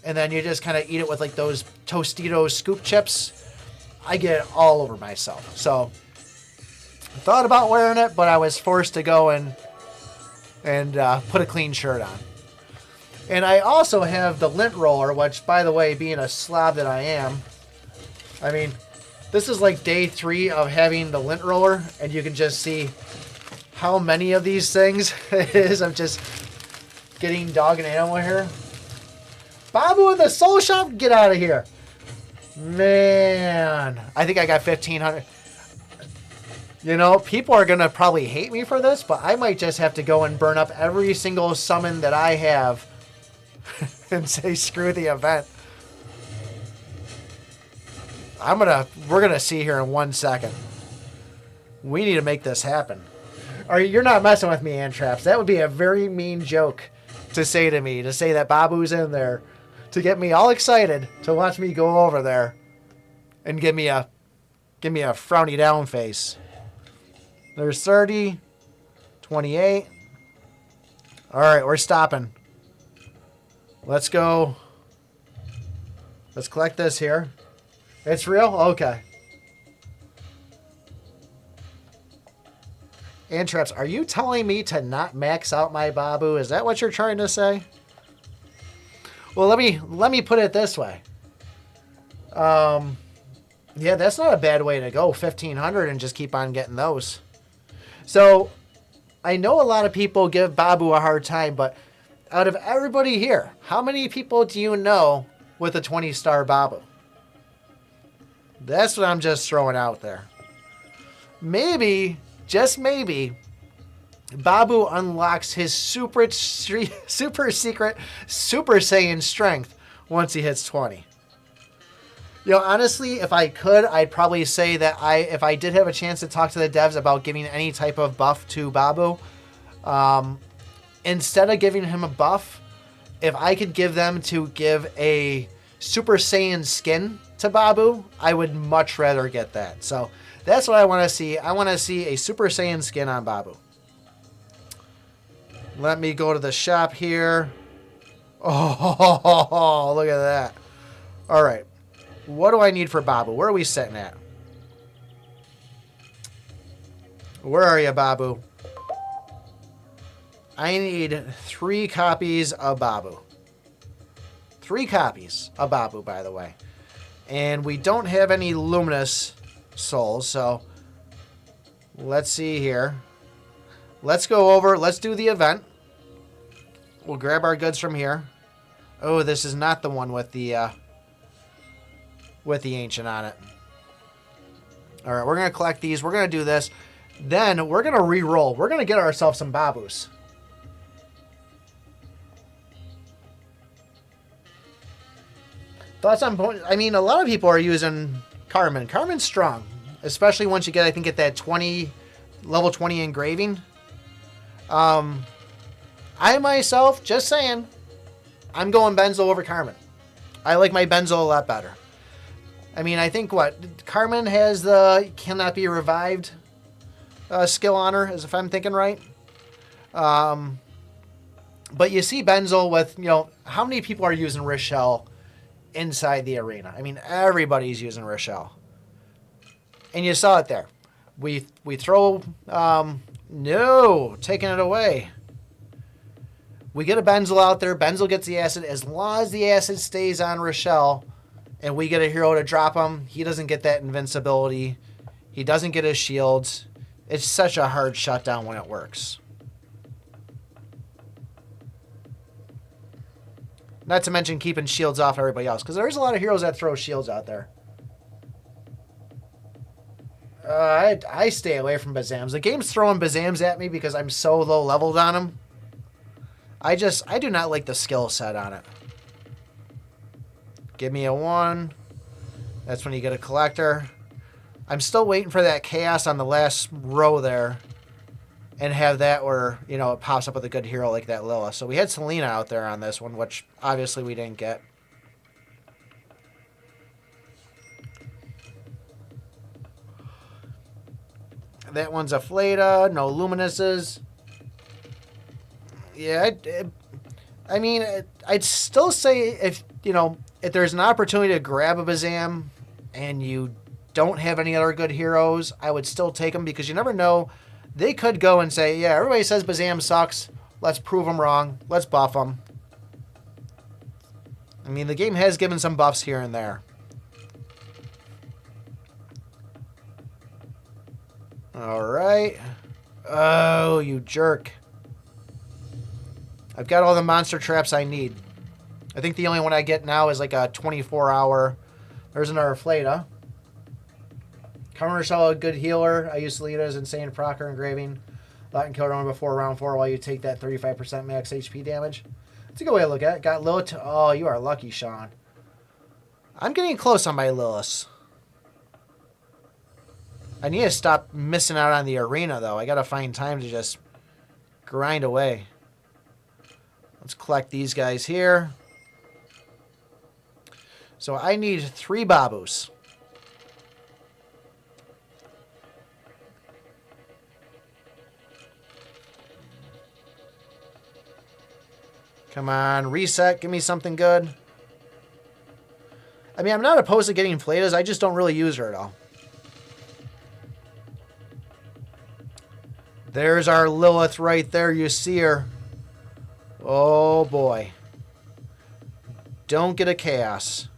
And then you just kind of eat it with like those Tostitos scoop chips. I get it all over myself. So I thought about wearing it, but I was forced to go and put a clean shirt on. And I also have the lint roller, which, by the way, being a slob that I am, I mean, this is like day 3 of having the lint roller, and you can just see how many of these things it is. I'm just getting dog and animal here. Babu in the soul shop, get out of here. Man, I think I got 1,500. You know, people are going to probably hate me for this, but I might just have to go and burn up every single summon that I have and say screw the event. We're gonna see here in 1 second. We need to make this happen. You're not messing with me, Antraps. That would be a very mean joke to say to me, to say that Babu's in there, to get me all excited to watch me go over there and give me a frowny down face. There's 30, 28. All right, we're stopping. Let's go. Let's collect this here. It's real? Okay. Antraps, are you telling me to not max out my Babu? Is that what you're trying to say? Well, let me put it this way. Yeah, that's not a bad way to go. 1,500 and just keep on getting those. So, I know a lot of people give Babu a hard time, but out of everybody here, how many people do you know with a 20-star Babu? That's what I'm just throwing out there. Maybe, just maybe, Babu unlocks his super secret Super Saiyan strength once he hits 20. You know, honestly, if I could, I'd probably say that if I did have a chance to talk to the devs about giving any type of buff to Babu, instead of giving him a buff, if I could give them to give a Super Saiyan skin to Babu, I would much rather get that. So that's what I want to see. I want to see a Super Saiyan skin on Babu. Let me go to the shop here. Oh, look at that. All right. What do I need for Babu? Where are we sitting at? Where are you, Babu? I need 3 copies of Babu. 3 copies of Babu, by the way. And we don't have any luminous souls, so let's see here. Let's go over. Let's do the event. We'll grab our goods from here. Oh, this is not the one with the ancient on it. All right, we're going to collect these. We're going to do this. Then we're going to re-roll. We're going to get ourselves some Babus. Thoughts on... I mean, a lot of people are using Carmen. Carmen's strong. Especially once you get, I think, at that level 20 engraving. I myself, just saying, I'm going Benzo over Carmen. I like my Benzo a lot better. I mean, I think Carmen has the cannot be revived skill on her, as if I'm thinking right. But you see Benzo with, how many people are using Rochelle inside the arena? I mean, everybody's using Rochelle. And you saw it there. We throw, no, taking it away. We get a Benzel out there. Benzel gets the acid. As long as the acid stays on Rochelle and we get a hero to drop him, he doesn't get that invincibility. He doesn't get his shields. It's such a hard shutdown when it works. Not to mention keeping shields off everybody else, because there's a lot of heroes that throw shields out there. I stay away from Bazams. The game's throwing Bazams at me because I'm so low leveled on him. I do not like the skill set on it. Give me a 1. That's when you get a collector. I'm still waiting for that chaos on the last row there. And have that where, it pops up with a good hero like that Lilith. So we had Selena out there on this one, which obviously we didn't get. That one's a Fleta. No Luminuses. Yeah, I mean, I'd still say if there's an opportunity to grab a Bazam and you don't have any other good heroes, I would still take them because you never know. They could go and say, yeah, everybody says Bazam sucks. Let's prove them wrong. Let's buff them. I mean, the game has given some buffs here and there. All right. Oh, you jerk. I've got all the monster traps I need. I think the only one I get now is like a 24-hour. There's another Fleta. Carmen Rochelle, a good healer. I use Selena's insane procer engraving. Lot and kill round before round 4 while you take that 35% max HP damage. That's a good way to look at it. Got Lilith. Oh, you are lucky, Sean. I'm getting close on my Lilith. I need to stop missing out on the arena, though. I got to find time to just grind away. Let's collect these guys here. So I need 3 Babus. Come on, reset. Give me something good. I mean, I'm not opposed to getting Fletas. I just don't really use her at all. There's our Lilith right there. You see her. Oh, boy. Don't get a chaos.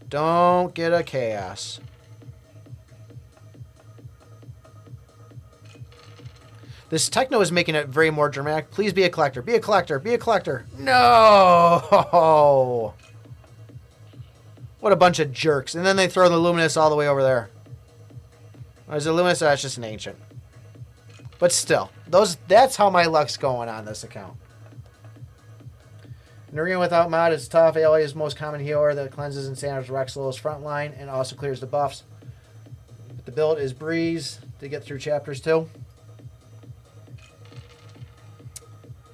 Don't get a chaos. This techno is making it very more dramatic. Please be a collector. Be a collector. Be a collector. No! What a bunch of jerks. And then they throw the Luminous all the way over there. Or is it Luminous? That's just an ancient. But still, that's how my luck's going on this account. An arena without mod is tough. AoE is most common healer that cleanses and sanders Rexlo's front line and also clears the buffs. But the build is breeze to get through chapters 2.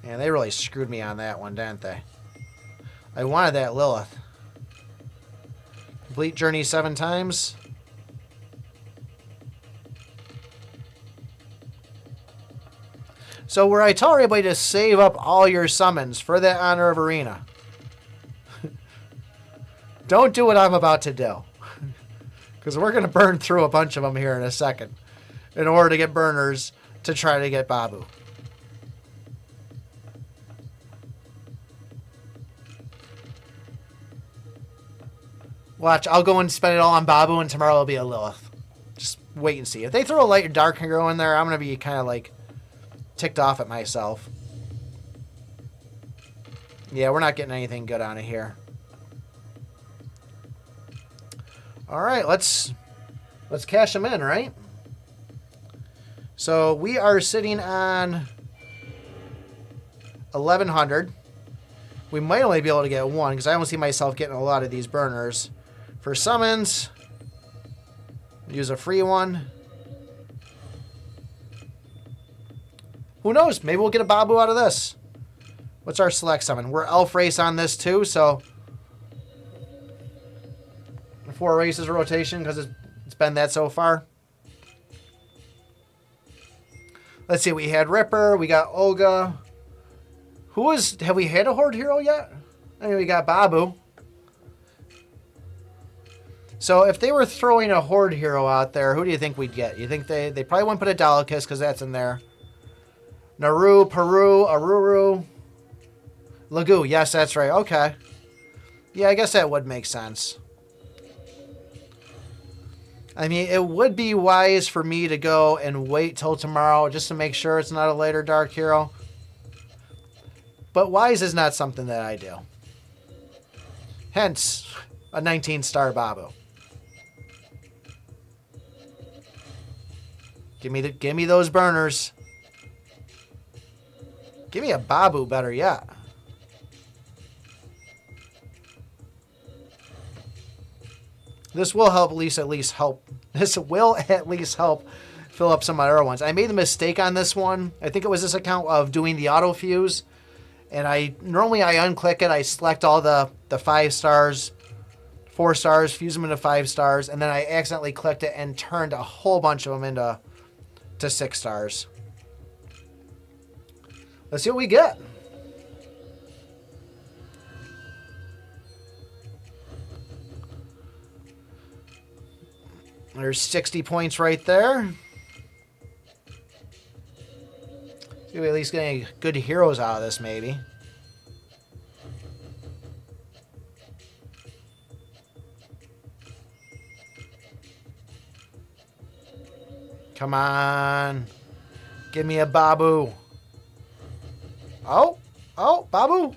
And they really screwed me on that one, didn't they? I wanted that Lilith. Complete journey 7 times. So where I tell everybody to save up all your summons for that Honor of Arena. Don't do what I'm about to do. Because we're going to burn through a bunch of them here in a second. in order to get burners to try to get Babu. Watch, I'll go and spend it all on Babu, and tomorrow it'll be a Lilith. Just wait and see. If they throw a light or dark hero in there, I'm going to be kind of like ticked off at myself. Yeah, we're not getting anything good out of here. All right, let's cash them in, right? So we are sitting on 1,100. We might only be able to get one because I don't see myself getting a lot of these burners. For summons, use a free one. Who knows? Maybe we'll get a Babu out of this. What's our select summon? We're elf race on this too, so 4 races rotation because it's been that so far. Let's see. We had Ripper. We got Olga. Have we had a Horde hero yet? I mean, we got Babu. So if they were throwing a Horde hero out there, who do you think we'd get? You think they probably wouldn't put a Delicatus because that's in there. Naru, Peru, Aruru, Lagu. Yes, that's right. Okay. Yeah, I guess that would make sense. I mean, it would be wise for me to go and wait till tomorrow just to make sure it's not a later dark hero. But wise is not something that I do. Hence, a 19-star Babu. Give me those burners. Give me a Babu, better yet. This will help at least help. This will at least help fill up some of my other ones. I made the mistake on this one. I think it was this account of doing the auto fuse. And normally I unclick it. I select all the 5 stars, 4 stars, fuse them into 5 stars, and then I accidentally clicked it and turned a whole bunch of them into 6 stars. Let's see what we get. There's 60 points right there. See, we at least get any good heroes out of this, maybe. Come on. Give me a Babu. Oh, Babu.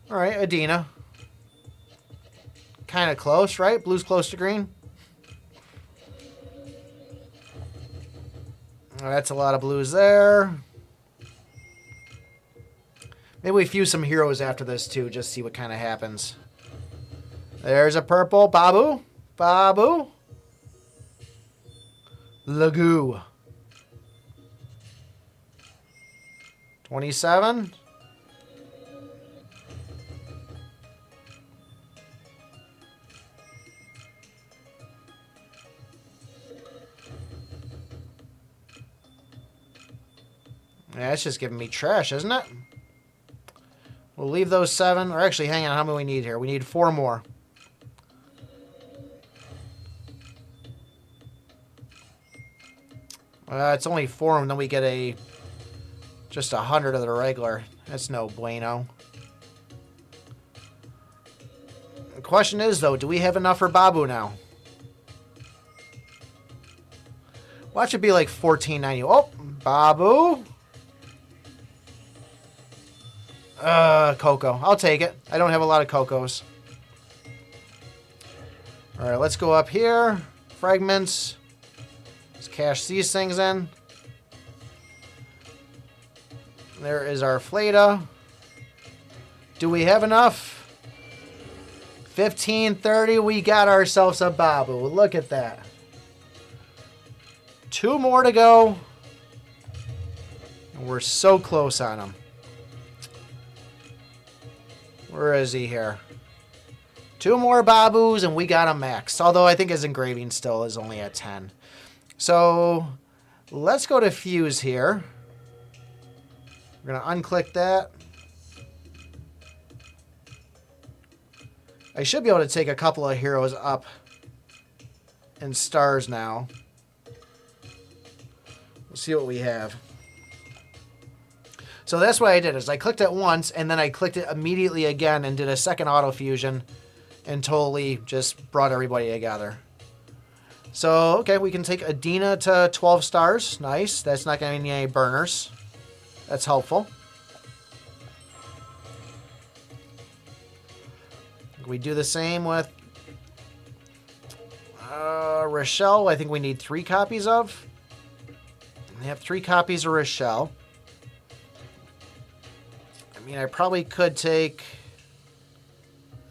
All right, Adina. Kind of close, right? Blue's close to green. Oh, that's a lot of blues there. Maybe we fuse some heroes after this, too, just see what kind of happens. There's a purple. Babu. Babu. Lagu. 27. Yeah, it's just giving me trash, isn't it? We'll leave those 7. Or actually, hang on. How many we need here? We need 4 more. It's only 4, and then we get just 100 of the regular. That's no bueno. The question is, though, do we have enough for Babu now? Watch it be like 14.90. Oh, Babu. Coco. I'll take it. I don't have a lot of Cocos. All right, let's go up here. Fragments. Let's cash these things in. There is our Fleta. Do we have enough? 15.30. We got ourselves a Babu. Look at that. 2 more to go. And we're so close on him. Where is he here? 2 more Babus, and we got him maxed. Although I think his engraving still is only at 10. So let's go to Fuse here. We're going to unclick that. I should be able to take a couple of heroes up in stars now. We'll see what we have. So that's what I did, is I clicked it once, and then I clicked it immediately again and did a second auto fusion and totally just brought everybody together. So, okay, we can take Adina to 12 stars. Nice. That's not going to need any burners. That's helpful. We do the same with Rochelle. I think we need 3 copies of. We have 3 copies of Rochelle. I mean, I probably could take...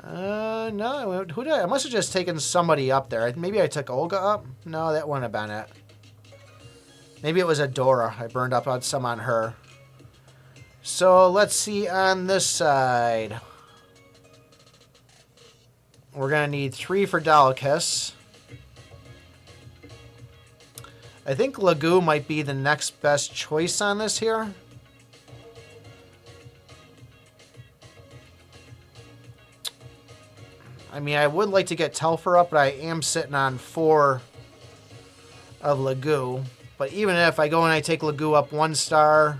no, who did I must have just taken somebody up there. Maybe I took Olga up? No, that wouldn't have been it. Maybe it was Adora. I burned up on some on her. So let's see on this side. We're going to need 3 for Delicace. I think Lagoo might be the next best choice on this here. I mean, I would like to get Telfer up, but I am sitting on 4 of Lagoo. But even if I go and I take Lagoo up 1 star,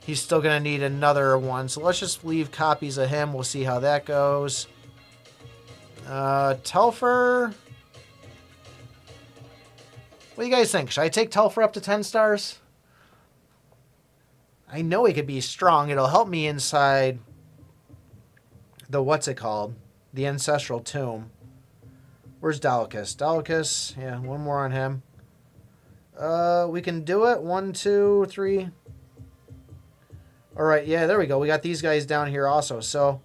he's still going to need another one. So let's just leave copies of him. We'll see how that goes. Telfer. What do you guys think? Should I take Telfer up to 10 stars? I know he could be strong. It'll help me inside the, what's it called? The Ancestral Tomb. Where's Delicace? Delicace, yeah, 1 more on him. We can do it. 1, 2, 3. All right, yeah, there we go. We got these guys down here also. So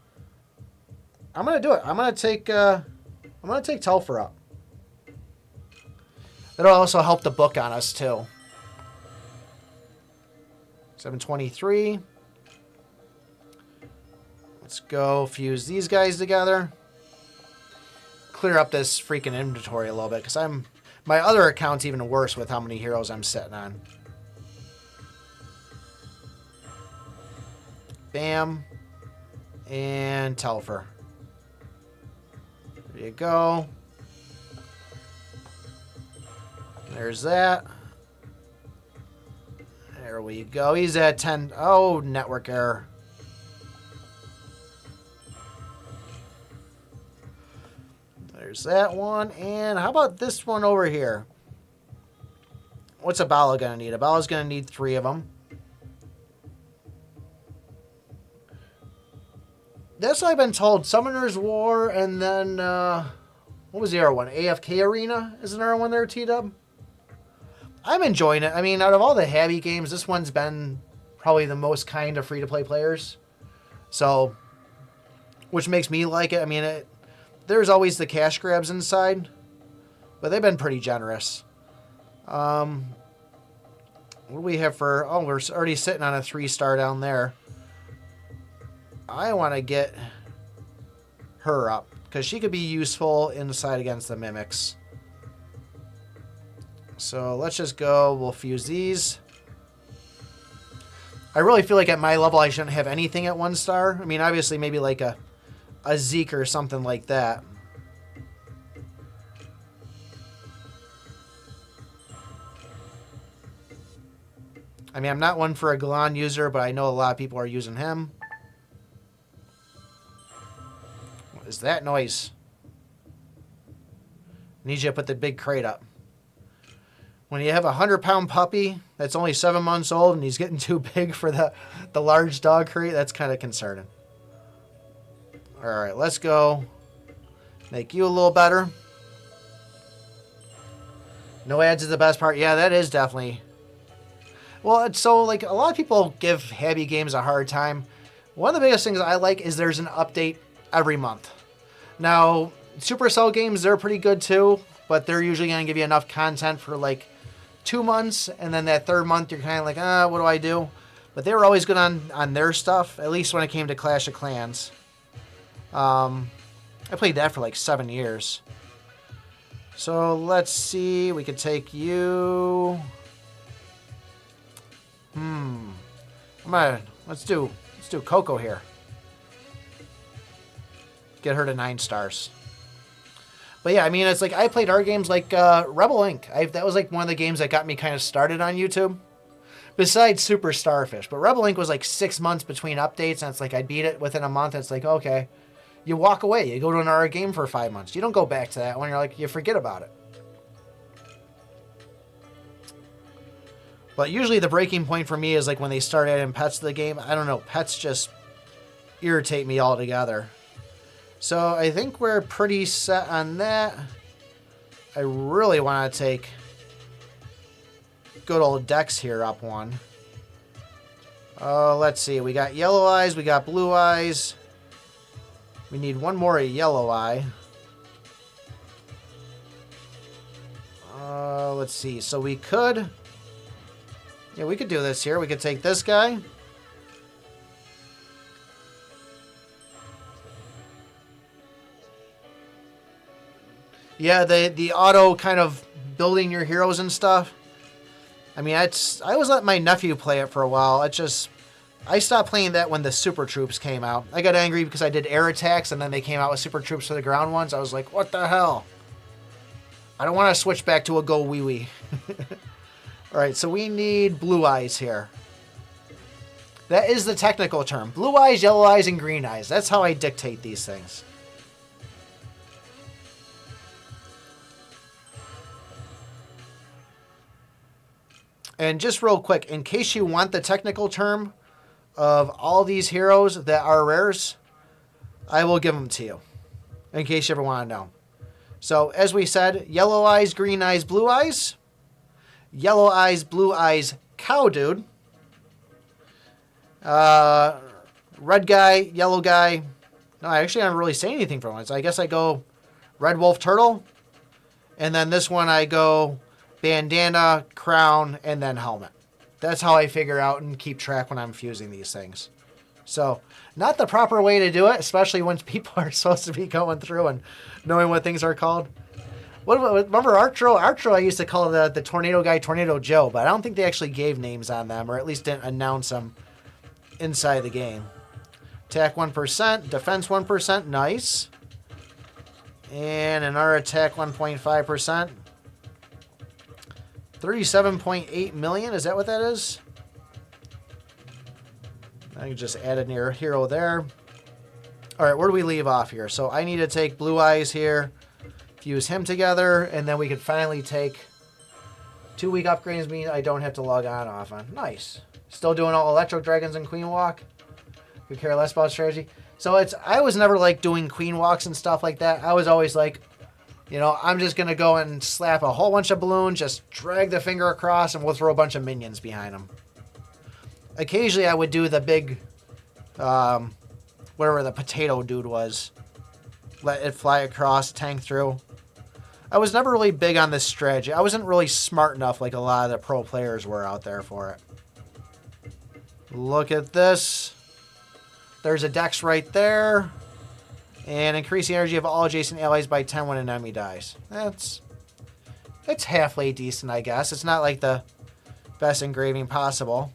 I'm gonna do it. I'm gonna take Telfer up. It'll also help the book on us too. 723. Let's go fuse these guys together. Clear up this freaking inventory a little bit, because my other account's even worse with how many heroes I'm sitting on. Bam. And Telfer. There you go. There's that. There we go. He's at 10. Oh, network error. There's that one. And how about this one over here? What's Abala going to need? Abala's going to need 3 of them. That's what I've been told. Summoner's War, and then, what was the other one? AFK Arena? Isn't there one there, T-Dub? I'm enjoying it. I mean, out of all the Habby games, this one's been probably the most kind of free-to-play players. So, which makes me like it. I mean, there's always the cash grabs inside, but they've been pretty generous. What do we have for... Oh, we're already sitting on a 3-star down there. I want to get her up, because she could be useful inside against the mimics. So let's just go. We'll fuse these. I really feel like at my level I shouldn't have anything at 1 star. I mean, obviously maybe like a Zeke or something like that. I mean, I'm not one for a Galan user, but I know a lot of people are using him. What is that noise? Need you to put the big crate up. When you have a 100-pound puppy that's only 7 months old and he's getting too big for the large dog crate, that's kind of concerning. All right, let's go. Make you a little better. No ads is the best part. Yeah, that is definitely... Well, it's so, like, a lot of people give Habby games a hard time. One of the biggest things I like is there's an update every month. Now, Supercell games, they're pretty good too, but they're usually going to give you enough content for, like, 2 months, and then that 3rd month, you're kind of like, what do I do? But they were always good on their stuff, at least when it came to Clash of Clans. I played that for like 7 years. So let's see, we could take you. Let's do Coco here. Get her to 9 stars. But yeah, I mean, it's like I played art games like Rebel Inc. That was like one of the games that got me kind of started on YouTube. Besides Super Starfish. But Rebel Inc. was like 6 months between updates, and it's like I beat it within a month. And it's like, okay, you walk away. You go to another game for 5 months. You don't go back to that one. You're like, you forget about it. But usually the breaking point for me is like when they start adding pets to the game. I don't know. Pets just irritate me altogether. So I think we're pretty set on that. I really want to take good old Dex here up one. Let's see. We got yellow eyes. We got blue eyes. We need one more yellow eye. Let's see. So we could... Yeah, we could do this here. We could take this guy. Yeah, the auto kind of building your heroes and stuff. I mean, I always let my nephew play it for a while. I stopped playing that when the Super Troops came out. I got angry because I did air attacks, and then they came out with Super Troops for the ground ones. I was like, what the hell? I don't want to switch back to a go wee wee. All right, so we need blue eyes here. That is the technical term. Blue eyes, yellow eyes, and green eyes. That's how I dictate these things. And just real quick, in case you want the technical term of all these heroes that are rares, I will give them to you, in case you ever want to know. So, as we said, yellow eyes, green eyes, blue eyes. Yellow eyes, blue eyes, cow dude. Red guy, yellow guy. No, I actually don't really say anything for one. So I guess I go red wolf turtle. And then this one I go bandana, crown, and then helmet. That's how I figure out and keep track when I'm fusing these things. So, not the proper way to do it, especially when people are supposed to be going through and knowing what things are called. Remember archero? Archero I used to call the Tornado Guy Tornado Joe, but I don't think they actually gave names on them, or at least didn't announce them inside the game. Attack 1%, defense 1%, nice. And another attack 1.5%. 37.8 million, is that what that is? I can just add a hero there. All right, where do we leave off here? So I need to take blue eyes here. Fuse him together, and then we could finally take 2 week upgrades, mean I don't have to log on often. Nice. Still doing all Electro Dragons and Queen Walk. Could care less about strategy. So I was never like doing Queen Walks and stuff like that. I was always like, you know, I'm just going to go and slap a whole bunch of balloons, just drag the finger across, and we'll throw a bunch of minions behind them. Occasionally I would do the big, whatever the potato dude was. Let it fly across, tank through. I was never really big on this strategy. I wasn't really smart enough like a lot of the pro players were out there for it. Look at this. There's a Dex right there. And increase the energy of all adjacent allies by 10 when an enemy dies. It's halfway decent, I guess. It's not like the best engraving possible.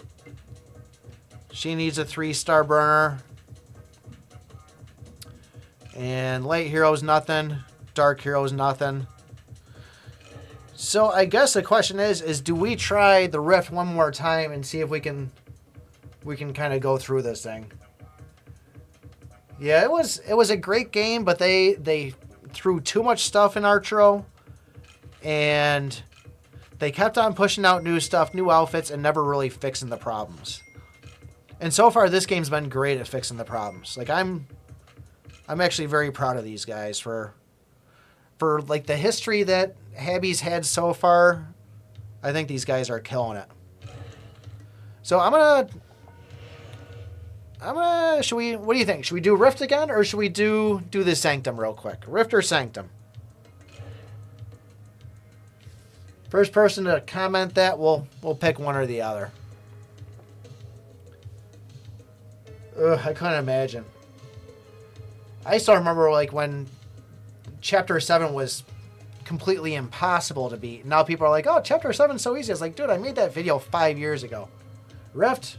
She needs a 3-star burner. And light hero's nothing. Dark hero's nothing. So I guess the question is do we try the Rift one more time and see if we can kind of go through this thing? Yeah, it was a great game, but they threw too much stuff in Archero, and they kept on pushing out new stuff, new outfits, and never really fixing the problems. And so far, this game's been great at fixing the problems. Like I'm actually very proud of these guys for like the history that Habby's had so far. I think these guys are killing it. So I'm gonna what do you think? Should we do Rift again, or should we do the Sanctum real quick? Rift or Sanctum? First person to comment that, we'll pick one or the other. Ugh, I couldn't imagine. I still remember like when Chapter 7 was completely impossible to beat. Now people are like, oh, Chapter 7's so easy. I was like, dude, I made that video 5 years ago. Rift.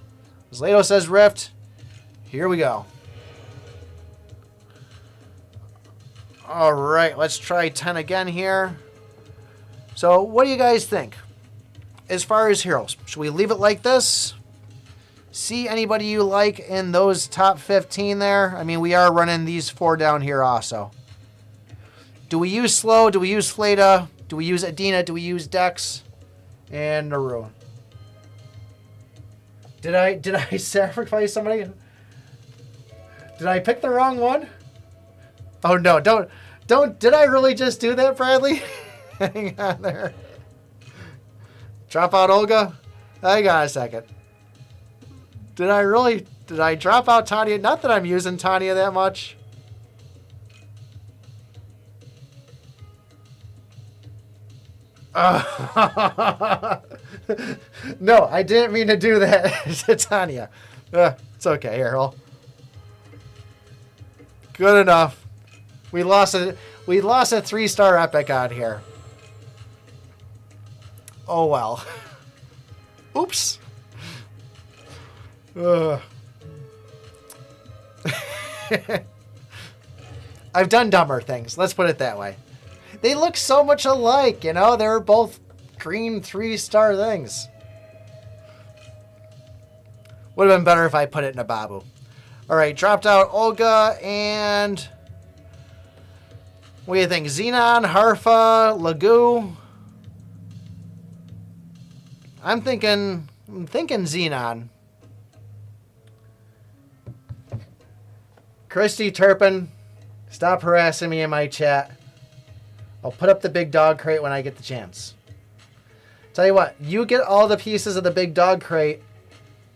Zlato says Rift. Here we go. All right, let's try 10 again here. So what do you guys think? As far as heroes, should we leave it like this? See anybody you like in those top 15 there? I mean, we are running these 4 down here also. Do we use Slow? Do we use Fleta? Do we use Adina? Do we use Dex? And Naru. Did I sacrifice somebody? Did I pick the wrong one? Oh no, don't. Did I really just do that, Bradley? Hang on there. Drop out Olga? Hang on a second. Did I drop out Tanya? Not that I'm using Tanya that much. No, I didn't mean to do that to Tanya. It's okay. Here, hold. Good enough. We lost a 3-star epic out here. Oh well. Oops. I've done dumber things. Let's put it that way. They look so much alike, you know? They're both green 3-star things. Would have been better if I put it in a Babu. All right, dropped out Olga and... What do you think? Xenon, Harfa, Lagu. I'm thinking Xenon. Christy Turpin, stop harassing me in my chat. I'll put up the big dog crate when I get the chance. Tell you what, you get all the pieces of the big dog crate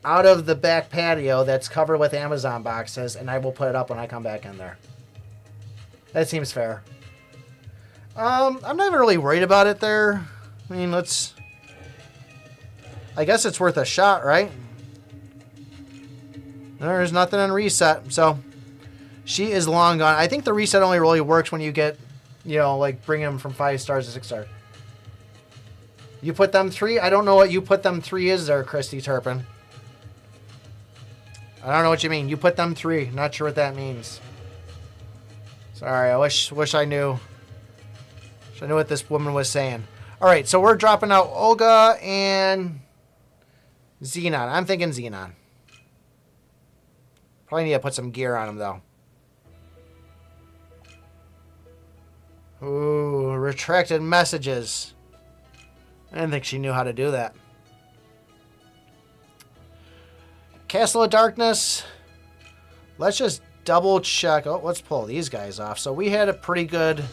out of the back patio that's covered with Amazon boxes, and I will put it up when I come back in there. That seems fair. I'm not even really worried about it there. I mean, I guess it's worth a shot, right? There's nothing on reset, so she is long gone. I think the reset only really works when you get, you know, like bring them from 5 stars to 6 stars. You put them 3? I don't know what you put them 3 is there, Christy Turpin. I don't know what you mean. You put them 3. Not sure what that means. Sorry, I wish I knew. Wish I knew what this woman was saying. All right, so we're dropping out Olga and Xenon. I'm thinking Xenon. Probably need to put some gear on him, though. Ooh, retracted messages. I didn't think she knew how to do that. Castle of Darkness. Let's just double check. Oh, let's pull these guys off. So we had a pretty good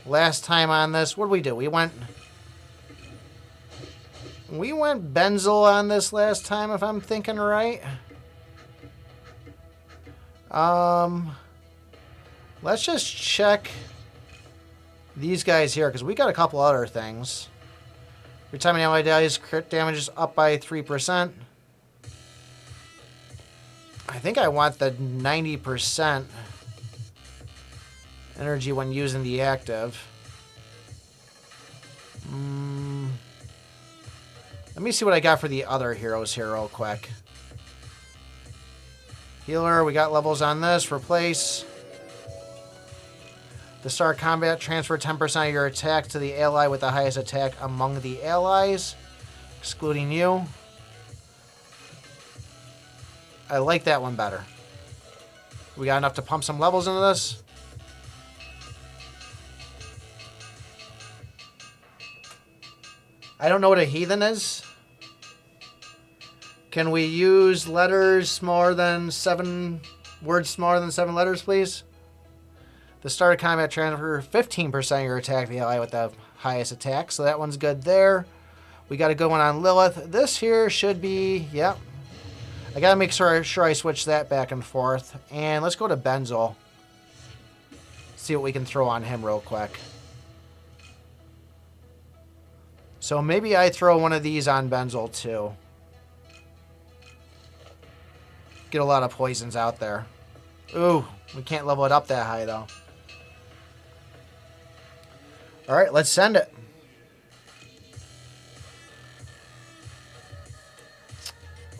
last time on this. What did we do? We went Benzel on this last time, if I'm thinking right. Let's just check these guys here, because we got a couple other things. Every time an ally dies, crit damage is up by 3%. I think I want the 90% energy when using the active. Let me see what I got for the other heroes here real quick. Healer, we got levels on this. Replace. The start combat, transfer 10% of your attack to the ally with the highest attack among the allies, excluding you. I like that one better. We got enough to pump some levels into this. I don't know what a heathen is. Can we use letters smaller than 7 words smaller than 7 letters, please? The start of combat, transfer 15% of your attack to the ally with the highest attack. So that one's good there. We got a good one on Lilith. This here should be, yep. I got to make sure I switch that back and forth. And let's go to Benzel. See what we can throw on him real quick. So maybe I throw one of these on Benzel too. Get a lot of poisons out there. Ooh, we can't level it up that high though. All right, let's send it.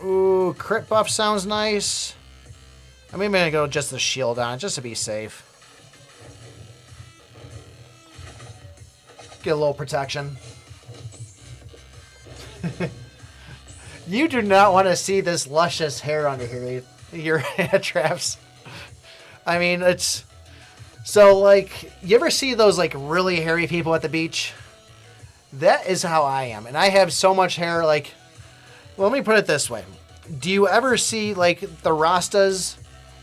Ooh, crit buff sounds nice. I mean, I'm going to go just the shield on, just to be safe. Get a little protection. You do not want to see this luscious hair under here, your hat traps. I mean, it's... So, like, you ever see those, like, really hairy people at the beach? That is how I am. And I have so much hair, like... Well, let me put it this way. Do you ever see, like, the Rastas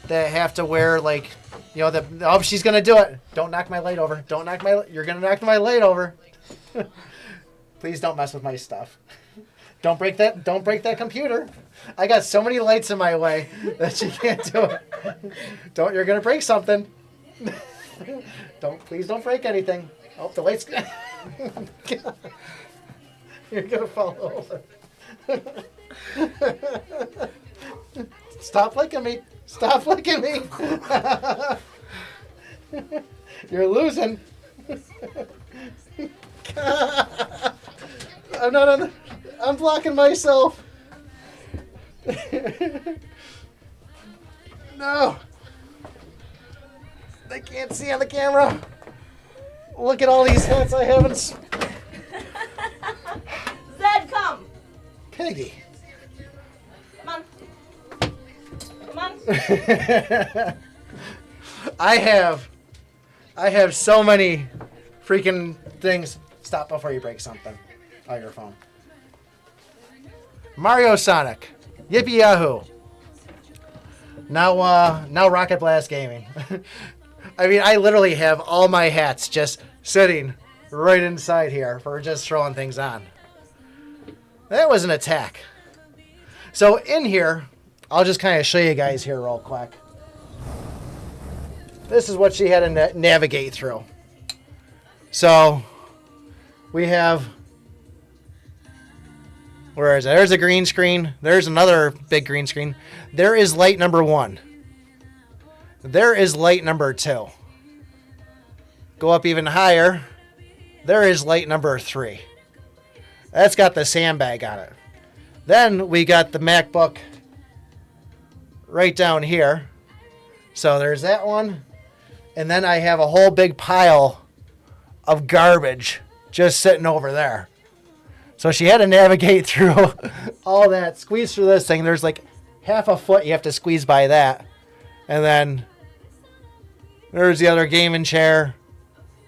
that have to wear, like... You know, oh, she's going to do it. Don't knock my light over. Don't knock my... You're going to knock my light over. Please don't mess with my stuff. Don't break that computer. I got so many lights in my way that you can't do it. You're going to break something. Please don't break anything. Oh, the light's... You're going to fall over. Stop licking me. Stop licking me. You're losing. I'm blocking myself. No. They can't see on the camera. Look at all these hats I haven't. Zed, come. Peggy. Come on. Come on. I have so many freaking things. Stop before you break something. Oh, your phone. Mario Sonic. Yippee Yahoo. Now Rocket Blast Gaming. I mean, I literally have all my hats just sitting right inside here for just throwing things on. That was an attack. So in here, I'll just kind of show you guys here real quick. This is what she had to navigate through. So we have... Where is it? There's a green screen. There's another big green screen. There is light number 1. There is light number 2. Go up even higher. There is light number 3. That's got the sandbag on it. Then we got the MacBook right down here. So there's that one. And then I have a whole big pile of garbage just sitting over there. So she had to navigate through all that, squeeze through this thing. There's like half a foot you have to squeeze by that. And then there's the other gaming chair.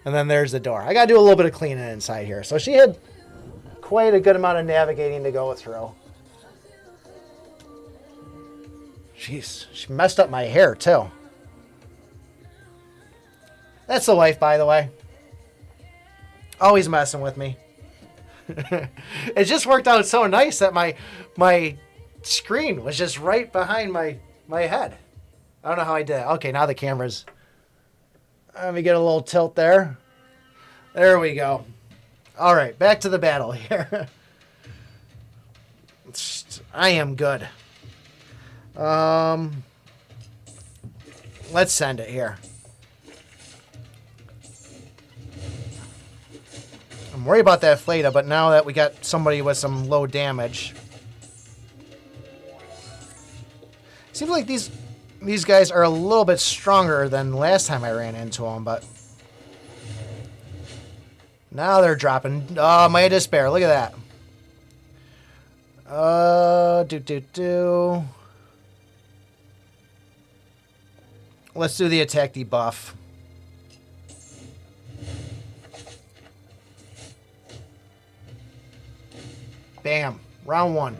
And then there's the door. I got to do a little bit of cleaning inside here. So she had quite a good amount of navigating to go through. Jeez, she messed up my hair too. That's the wife, by the way. Always messing with me. It just worked out so nice that my screen was just right behind my head. I don't know how I did it. Okay, now the camera's... Let me get a little tilt there. There we go. All right, back to the battle here. I am good. Let's send it here. I'm worried about that Flata, but now that we got somebody with some low damage. Seems like these guys are a little bit stronger than last time I ran into them, but... Now they're dropping. Oh, my despair. Look at that. Let's do the attack debuff. Bam. Round 1.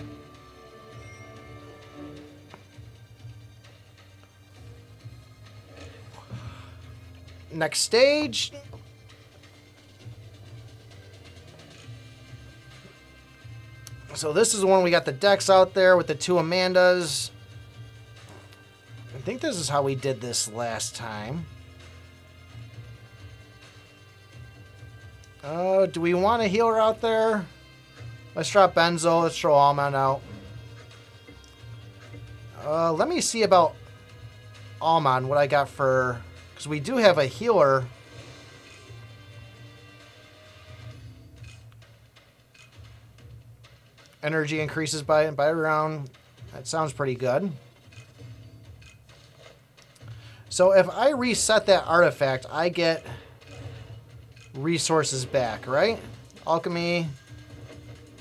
Next stage. So this is the one we got the decks out there with the 2 Amandas. I think this is how we did this last time. Do we want a healer out there? Let's drop Benzo. Let's throw Almond out. Let me see about Almond, what I got for... Because we do have a healer. Energy increases by a round. That sounds pretty good. So if I reset that artifact, I get resources back, right? Alchemy,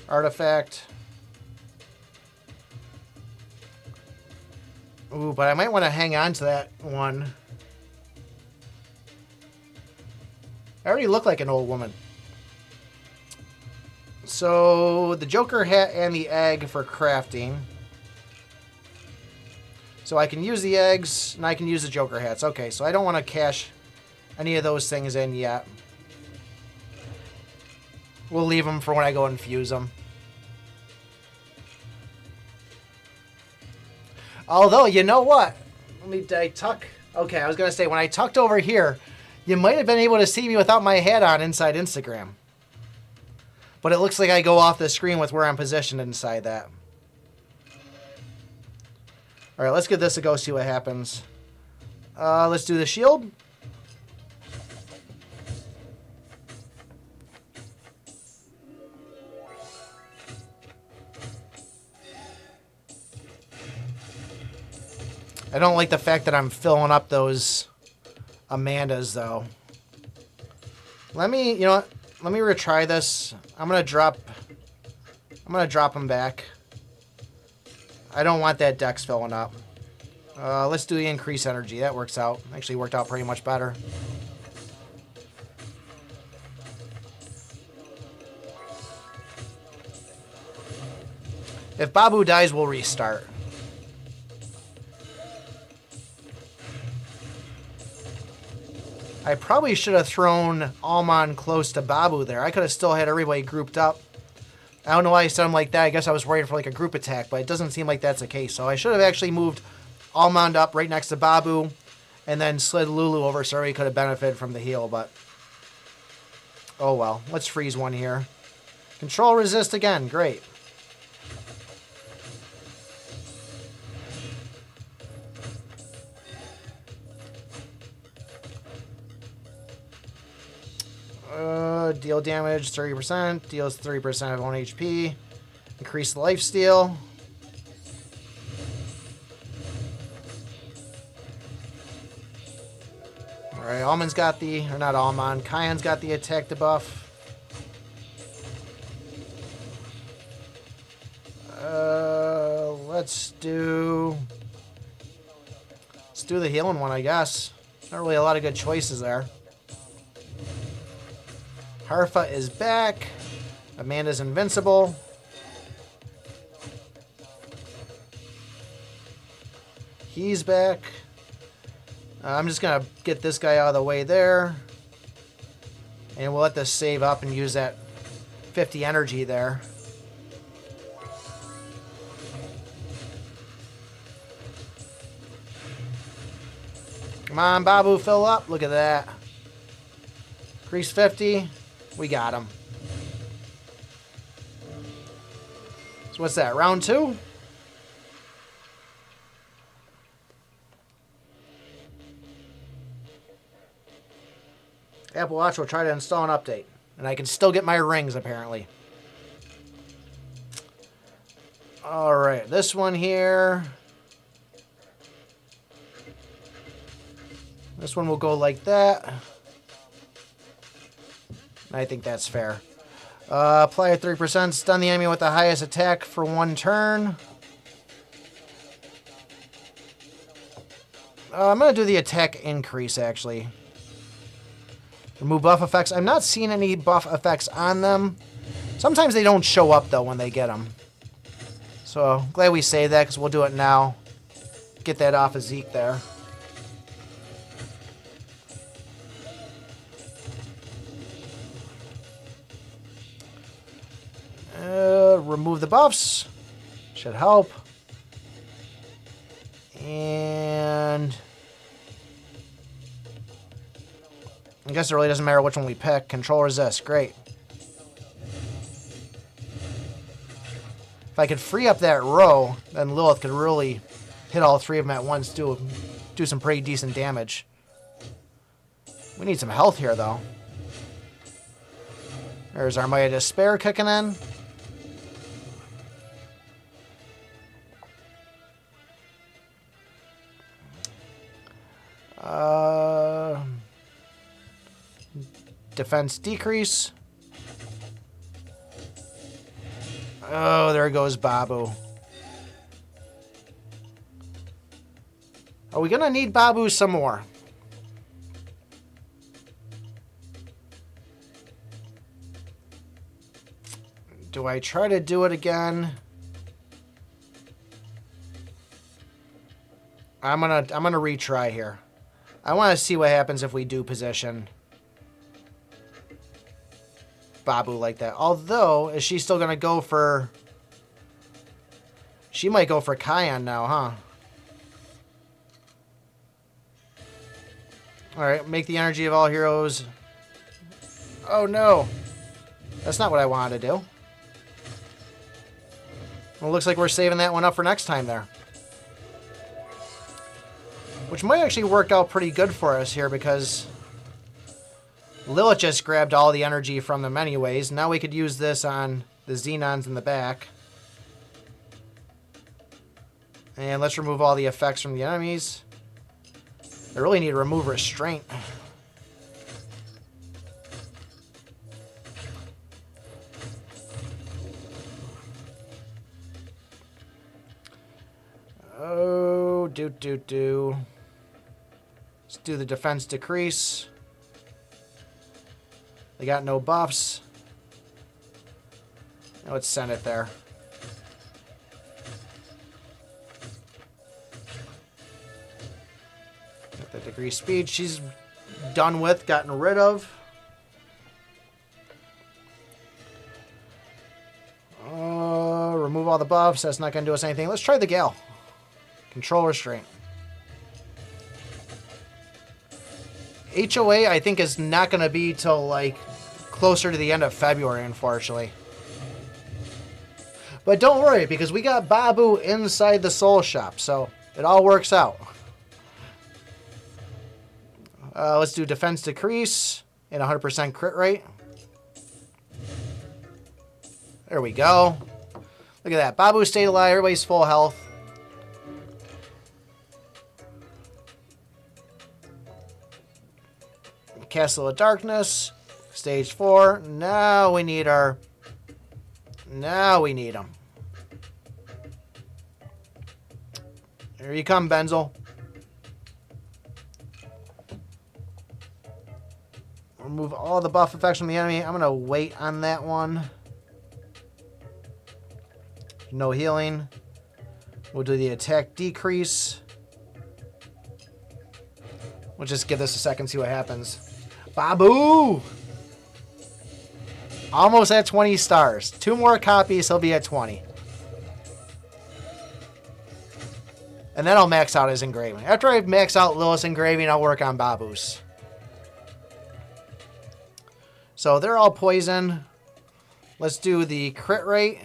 artifact. Ooh, but I might want to hang on to that one. I already look like an old woman. So, the Joker hat and the egg for crafting. So I can use the eggs, and I can use the Joker hats. Okay, so I don't want to cash any of those things in yet. We'll leave them for when I go and fuse them. Although, you know what? Did I tuck? Okay, I was going to say, when I tucked over here, you might have been able to see me without my hat on inside Instagram. But it looks like I go off the screen with where I'm positioned inside that. All right, let's give this a go, see what happens. Let's do the shield. I don't like the fact that I'm filling up those Amandas, though. Let me, you know what? Let me retry this. I'm gonna drop them back. I don't want that dex filling up. Let's do the increase energy. That works out. Actually worked out pretty much better. If Babu dies, we'll restart. I probably should have thrown Almond close to Babu there. I could have still had everybody grouped up. I don't know why I said him like that. I guess I was worried for like a group attack, but it doesn't seem like that's the case. So I should have actually moved Almond up right next to Babu and then slid Lulu over so he could have benefited from the heal, but oh well. Let's freeze one here. Control resist again. Great. Deal damage 30%, deals 30% of 1 HP, increase the lifesteal. Alright, Almond's got the, or not Almond, Kyan's got the attack debuff. Let's do the healing one, I guess. Not really a lot of good choices there. Harfa is back. Amanda's invincible. He's back. I'm just going to get this guy out of the way there. And we'll let this save up and use that 50 energy there. Come on, Babu, fill up. Look at that. Increase 50. We got him. So what's that, round 2? Apple Watch will try to install an update. And I can still get my rings, apparently. Alright, this one here. This one will go like that. I think that's fair. Apply a 3%. Stun the enemy with the highest attack for 1 turn. I'm going to do the attack increase, actually. Remove buff effects. I'm not seeing any buff effects on them. Sometimes they don't show up, though, when they get them. So, glad we saved that, because we'll do it now. Get that off of Zeke there. Remove the buffs. Should help. And I guess it really doesn't matter which one we pick. Control resist. Great. If I could free up that row, then Lilith could really hit all 3 of them at once, do some pretty decent damage. We need some health here, though. There's our Might of Despair kicking in. defense decrease. Oh, there goes Babu. Are we going to need Babu some more? Do I try to do it again? I'm gonna retry here. I want to see what happens if we do position Babu like that. Although, is she still gonna go for? She might go for Kion now, huh? All right, make the energy of all heroes. Oh no, that's not what I wanted to do. Well, looks like we're saving that one up for next time there. Which might actually work out pretty good for us here because Lilith just grabbed all the energy from them anyways. Now we could use this on the Xenons in the back. And let's remove all the effects from the enemies. I really need to remove restraint. Oh, do. Let's do the defense decrease. They got no buffs. Now let's send it there. Got the degree speed she's done with, gotten rid of. Remove all the buffs. That's not going to do us anything. Let's try the Gale. Control restraint. HOA, I think, is not going to be till, like, closer to the end of February, unfortunately. But don't worry, because we got Babu inside the Soul Shop, so it all works out. Let's do defense decrease and 100% crit rate. There we go. Look at that. Babu stayed alive. Everybody's full health. Castle of Darkness. Stage 4. Now we need our... Now we need them. Here you come, Benzel. Remove all the buff effects from the enemy. I'm going to wait on that one. No healing. We'll do the attack decrease. We'll just give this a second, see what happens. Babu! Almost at 20 stars. 2 more copies, he'll be at 20. And then I'll max out his engraving. After I max out Lilith's engraving, I'll work on Babu's. So they're all poison. Let's do the crit rate.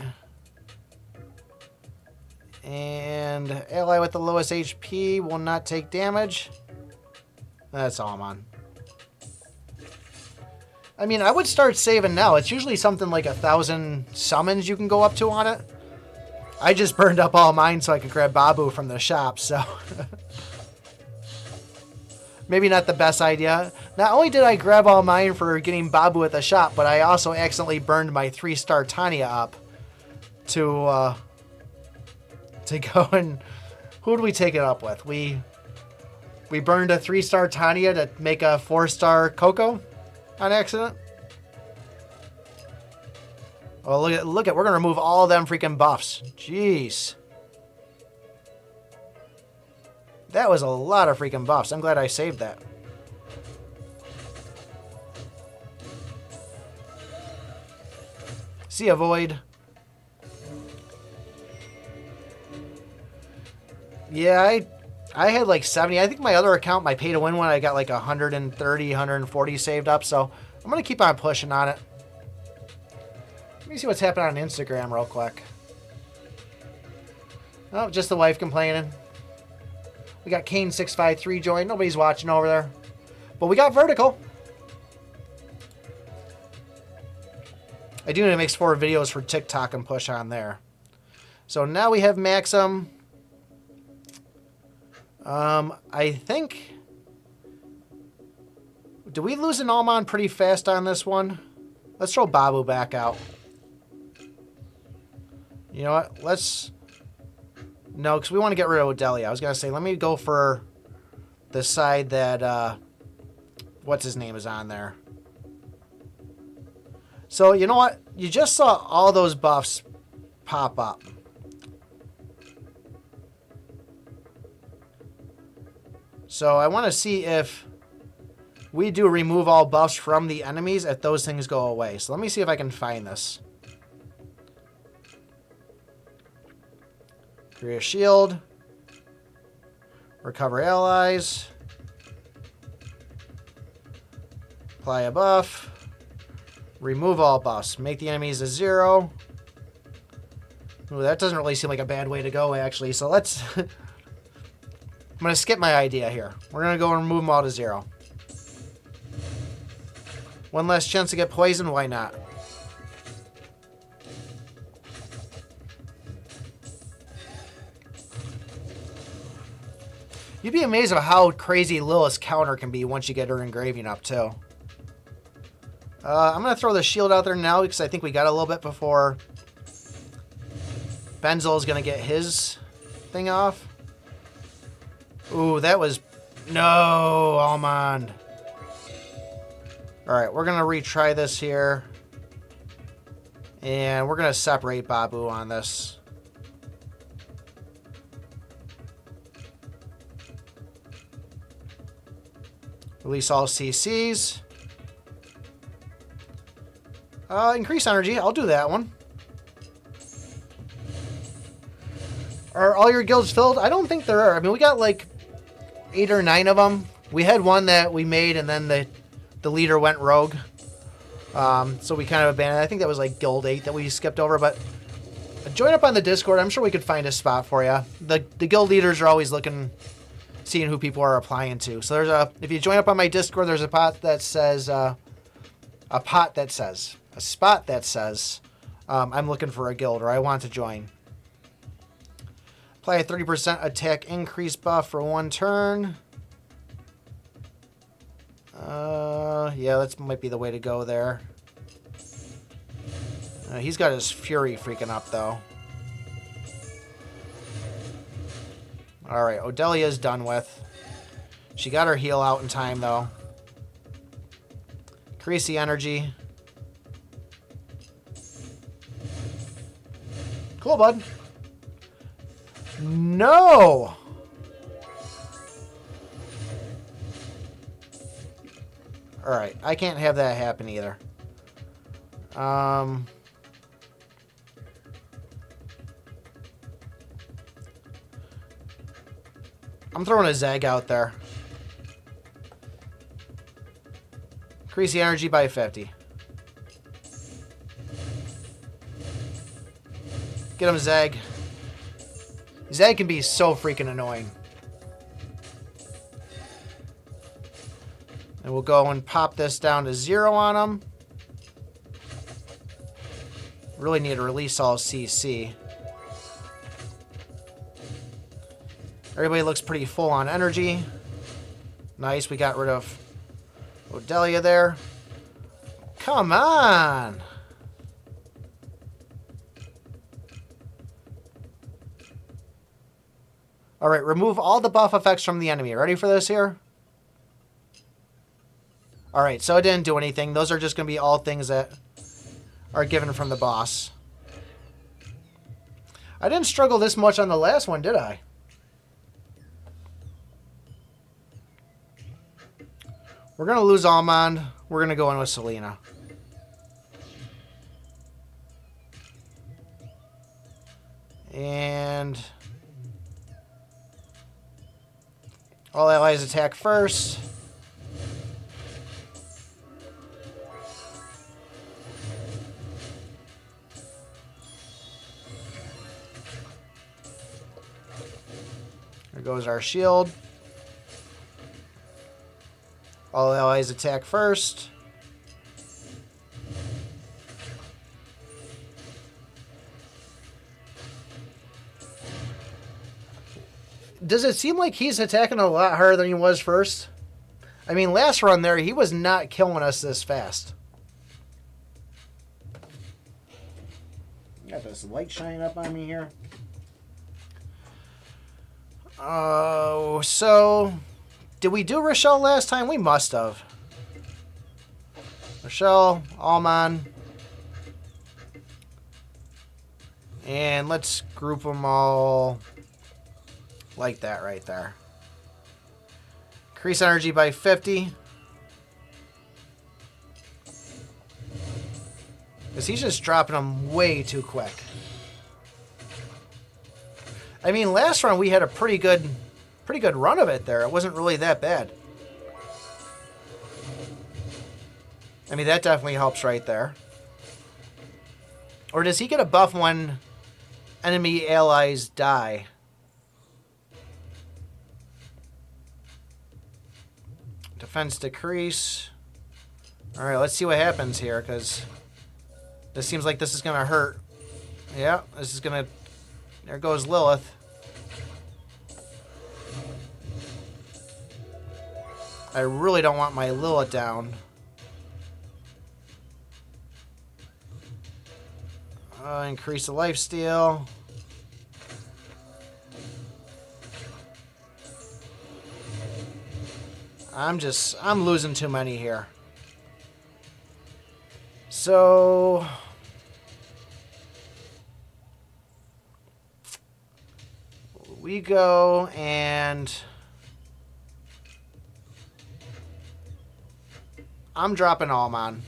And ally with the lowest HP will not take damage. That's all I'm on. I mean, I would start saving now. It's usually something like 1,000 summons you can go up to on it. I just burned up all mine so I could grab Babu from the shop, so... Maybe not the best idea. Not only did I grab all mine for getting Babu at the shop, but I also accidentally burned my 3-star Tanya up to go and... Who did we take it up with? We burned a 3-star Tanya to make a 4-star Coco on accident. Oh, look at, we're gonna remove all of them freaking buffs. Jeez. That was a lot of freaking buffs. I'm glad I saved that. See a void. Yeah, I had like 70. I think my other account, my pay to win one, I got like 130, 140 saved up. So I'm going to keep on pushing on it. Let me see what's happening on Instagram real quick. Oh, just the wife complaining. We got Kane653 joined. Nobody's watching over there. But we got Vertical. I do need to make 4 videos for TikTok and push on there. So now we have Maxim. I think... Do we lose an Almond pretty fast on this one? Let's throw Babu back out. You know what? Let's... No, because we want to get rid of Odelia. I was going to say, let me go for the side that... what's his name is on there. So, you know what? You just saw all those buffs pop up. So, I want to see if we do remove all buffs from the enemies if those things go away. So, let me see if I can find this. Create a shield. Recover allies. Apply a buff. Remove all buffs. Make the enemies a 0. Ooh, that doesn't really seem like a bad way to go, actually. So let's... I'm going to skip my idea here. We're going to go and remove them all to 0. One less chance to get poisoned. Why not? You'd be amazed at how crazy Lilith's counter can be once you get her engraving up, too. I'm going to throw the shield out there now because I think we got a little bit before Benzel is going to get his thing off. Ooh, that was... No, Almond. Alright, we're going to retry this here. And we're going to separate Babu on this. Release all CCs. Increase energy. I'll do that one. Are all your guilds filled? I don't think there are. I mean, we got like 8 or 9 of them. We had one that we made and then the leader went rogue. So we kind of abandoned it. I think that was like guild 8 that we skipped over. But join up on the Discord. I'm sure we could find a spot for you. The guild leaders are always looking... seeing who people are applying to. So there's a... If you join up on my Discord, there's a pot that says... a spot that says... I'm looking for a guild or I want to join. Apply a 30% attack increase buff for 1 turn. Yeah, that might be the way to go there. He's got his Fury freaking up, though. Alright, Odelia's done with. She got her heal out in time, though. Increase the energy. Cool, bud. No! Alright, I can't have that happen either. I'm throwing a Zeg out there. Increase the energy by 50. Get him, Zeg. Zeg can be so freaking annoying. And we'll go and pop this down to 0 on him. Really need to release all CC. Everybody looks pretty full on energy. Nice, we got rid of Odelia there. Come on! Alright, remove all the buff effects from the enemy. Ready for this here? Alright, so it didn't do anything. Those are just going to be all things that are given from the boss. I didn't struggle this much on the last one, did I? We're going to lose Almond. We're going to go in with Selena. And... all allies attack first. There goes our shield. All allies attack first. Does it seem like he's attacking a lot harder than he was first? I mean, last run there, he was not killing us this fast. Got this light shining up on me here. Oh, so did we do Rochelle last time? We must have. Rochelle, Alman. And let's group them all like that right there. Increase energy by 50. Because he's just dropping them way too quick. I mean, last run we had a pretty good run of it there. It wasn't really that bad. I mean, that definitely helps right there. Or does he get a buff when enemy allies die? Defense decrease. All right, let's see what happens here, because this seems like this is going to hurt. Yeah, this is going to... There goes Lilith. I really don't want my Lilith down. Increase the lifesteal. I'm losing too many here. So we go and I'm dropping Alman.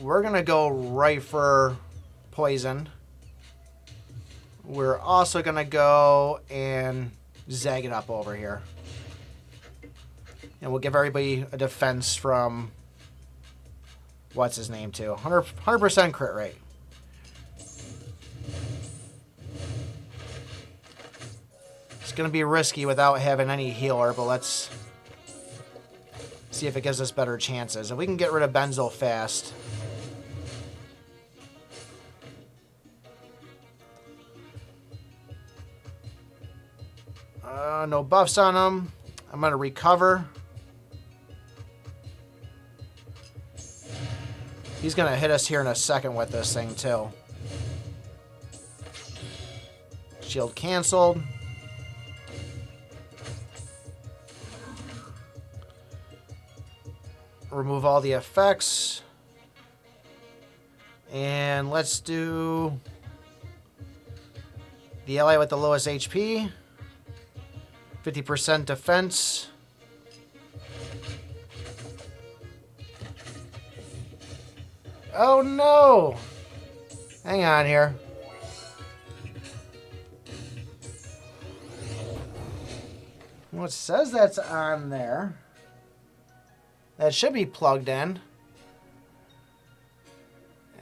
We're going to go right for poison. We're also going to go and zag it up over here. And we'll give everybody a defense from... What's his name, too? 100% crit rate. It's going to be risky without having any healer, but let's see if it gives us better chances. If we can get rid of Benzo fast... no buffs on him. I'm going to recover. He's going to hit us here in a second with this thing, too. Shield canceled. Remove all the effects. And let's do the ally with the lowest HP. 50% defense. Oh no! Hang on here. Well, it says that's on there. That should be plugged in.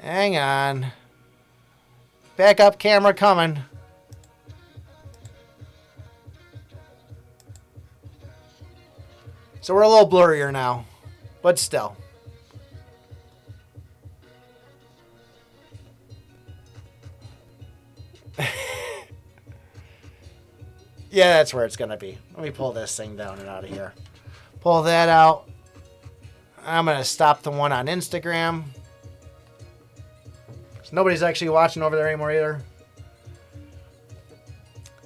Hang on. Backup camera coming. So we're a little blurrier now, but still. Yeah, that's where it's going to be. Let me pull this thing down and out of here. Pull that out. I'm going to stop the one on Instagram. So nobody's actually watching over there anymore either.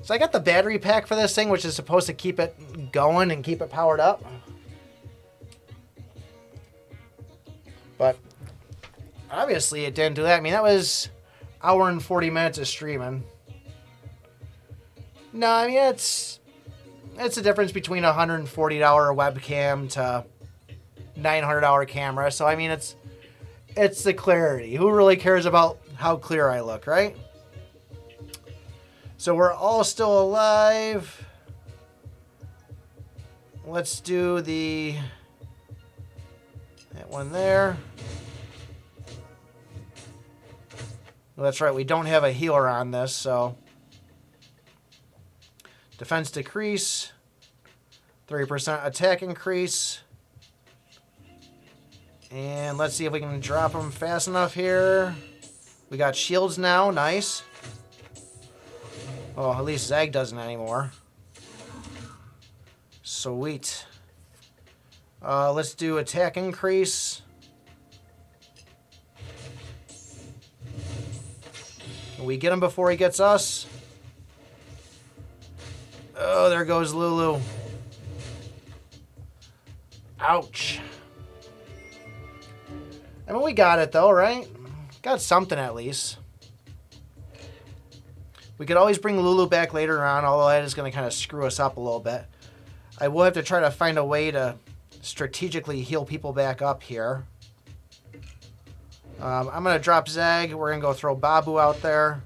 So I got the battery pack for this thing, which is supposed to keep it going and keep it powered up. But obviously it didn't do that. I mean, that was an hour and 40 minutes of streaming. No, I mean, it's the difference between a $140 webcam to $900 camera. So, I mean, it's the clarity. Who really cares about how clear I look, right? So we're all still alive. Let's do that one there. Well, that's right. We don't have a healer on this, so... Defense decrease, 30% attack increase. And let's see if we can drop them fast enough here. We got shields now, nice. Oh, at least Zag doesn't anymore. Sweet. Let's do attack increase. We get him before he gets us. Oh, there goes Lulu. Ouch. I mean, we got it though, right? Got something at least. We could always bring Lulu back later on, although that is going to kind of screw us up a little bit. I will have to try to find a way to strategically heal people back up here. I'm going to drop Zeg. We're going to go throw Babu out there.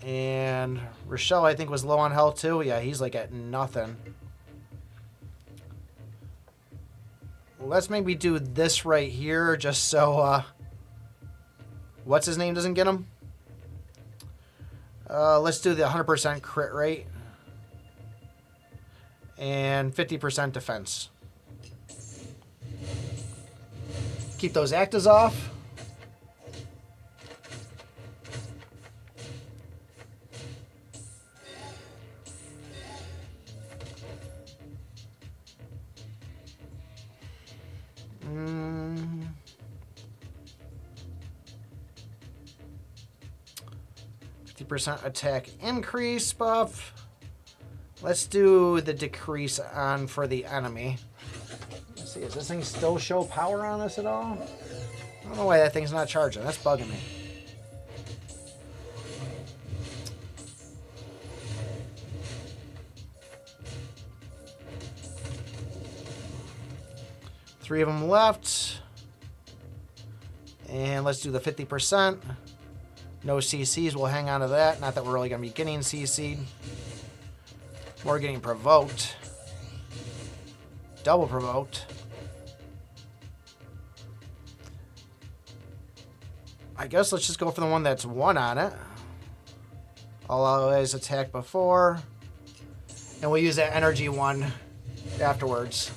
And Rochelle, I think, was low on health too. Yeah, he's like at nothing. Let's maybe do this right here just so... what's his name doesn't get him? Let's do the 100% crit rate. And 50% defense. Keep those actas off. Mm. 50% attack increase buff. Let's do the decrease on for the enemy. Let's see, does this thing still show power on us at all? I don't know why that thing's not charging. That's bugging me. Three of them left. And let's do the 50%. No CCs. We'll hang on to that. Not that we're really going to be getting CC'd. We're getting provoked. Double provoked. I guess let's just go for the one that's 1 on it. I'll always attack before. And we'll use that energy one afterwards.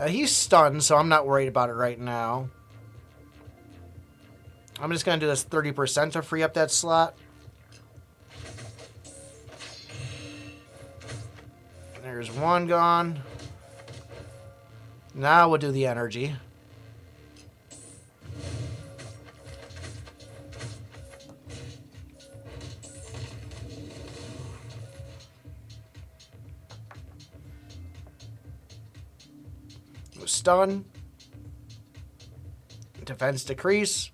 He's stunned, so I'm not worried about it right now. I'm just going to do this 30% to free up that slot. There's one gone. Now we'll do the energy. Stun. Defense decrease.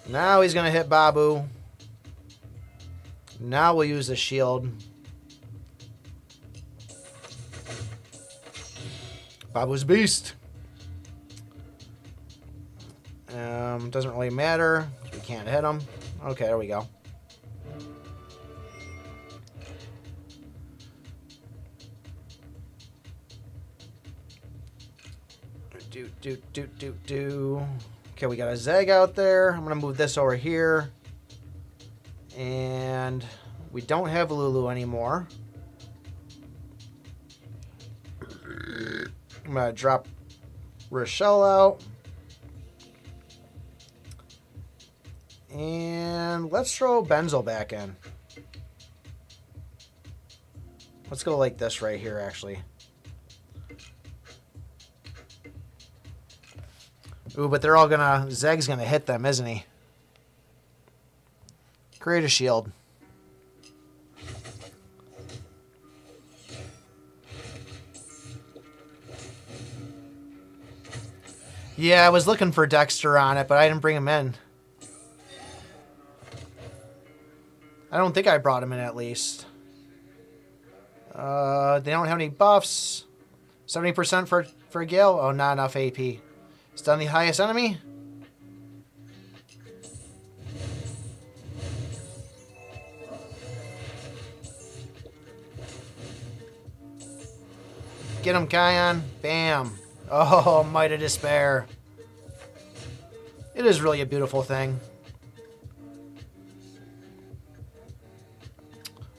Now he's going to hit Babu. Now we'll use the shield. Babu's beast. Doesn't really matter. We can't hit him. Okay, there we go. Okay, we got a Zeg out there. I'm going to move this over here. And we don't have Lulu anymore. I'm going to drop Rochelle out. And let's throw Benzo back in. Let's go like this right here, actually. Ooh, but they're all gonna... Zeg's gonna hit them, isn't he? Create a shield. Yeah, I was looking for Dexter on it, but I didn't bring him in. I don't think I brought him in, at least. They don't have any buffs. 70% for Gale? Oh, not enough AP. Stun the highest enemy. Get him, Kion. Bam. Oh, Might of Despair. It is really a beautiful thing.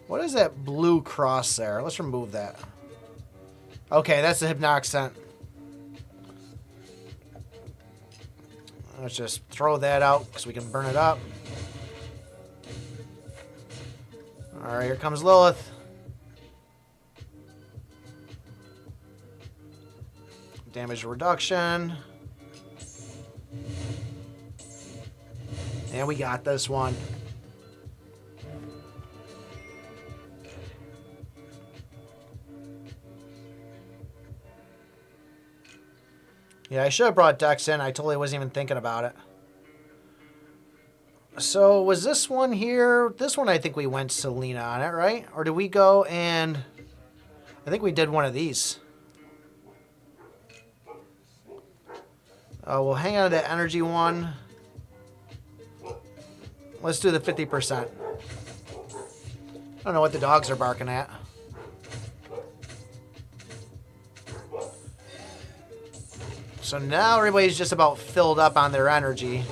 What is that blue cross there? Let's remove that. Okay, that's the hypnotic scent. Let's just throw that out because we can burn it up. Alright, here comes Lilith. Damage reduction. And we got this one. Yeah, I should have brought Dex in. I totally wasn't even thinking about it. So, was this one here? This one I think we went Selena on it, right? Or did we go and... I think we did one of these. We'll hang on to the energy one. Let's do the 50%. I don't know what the dogs are barking at. So now everybody's just about filled up on their energy.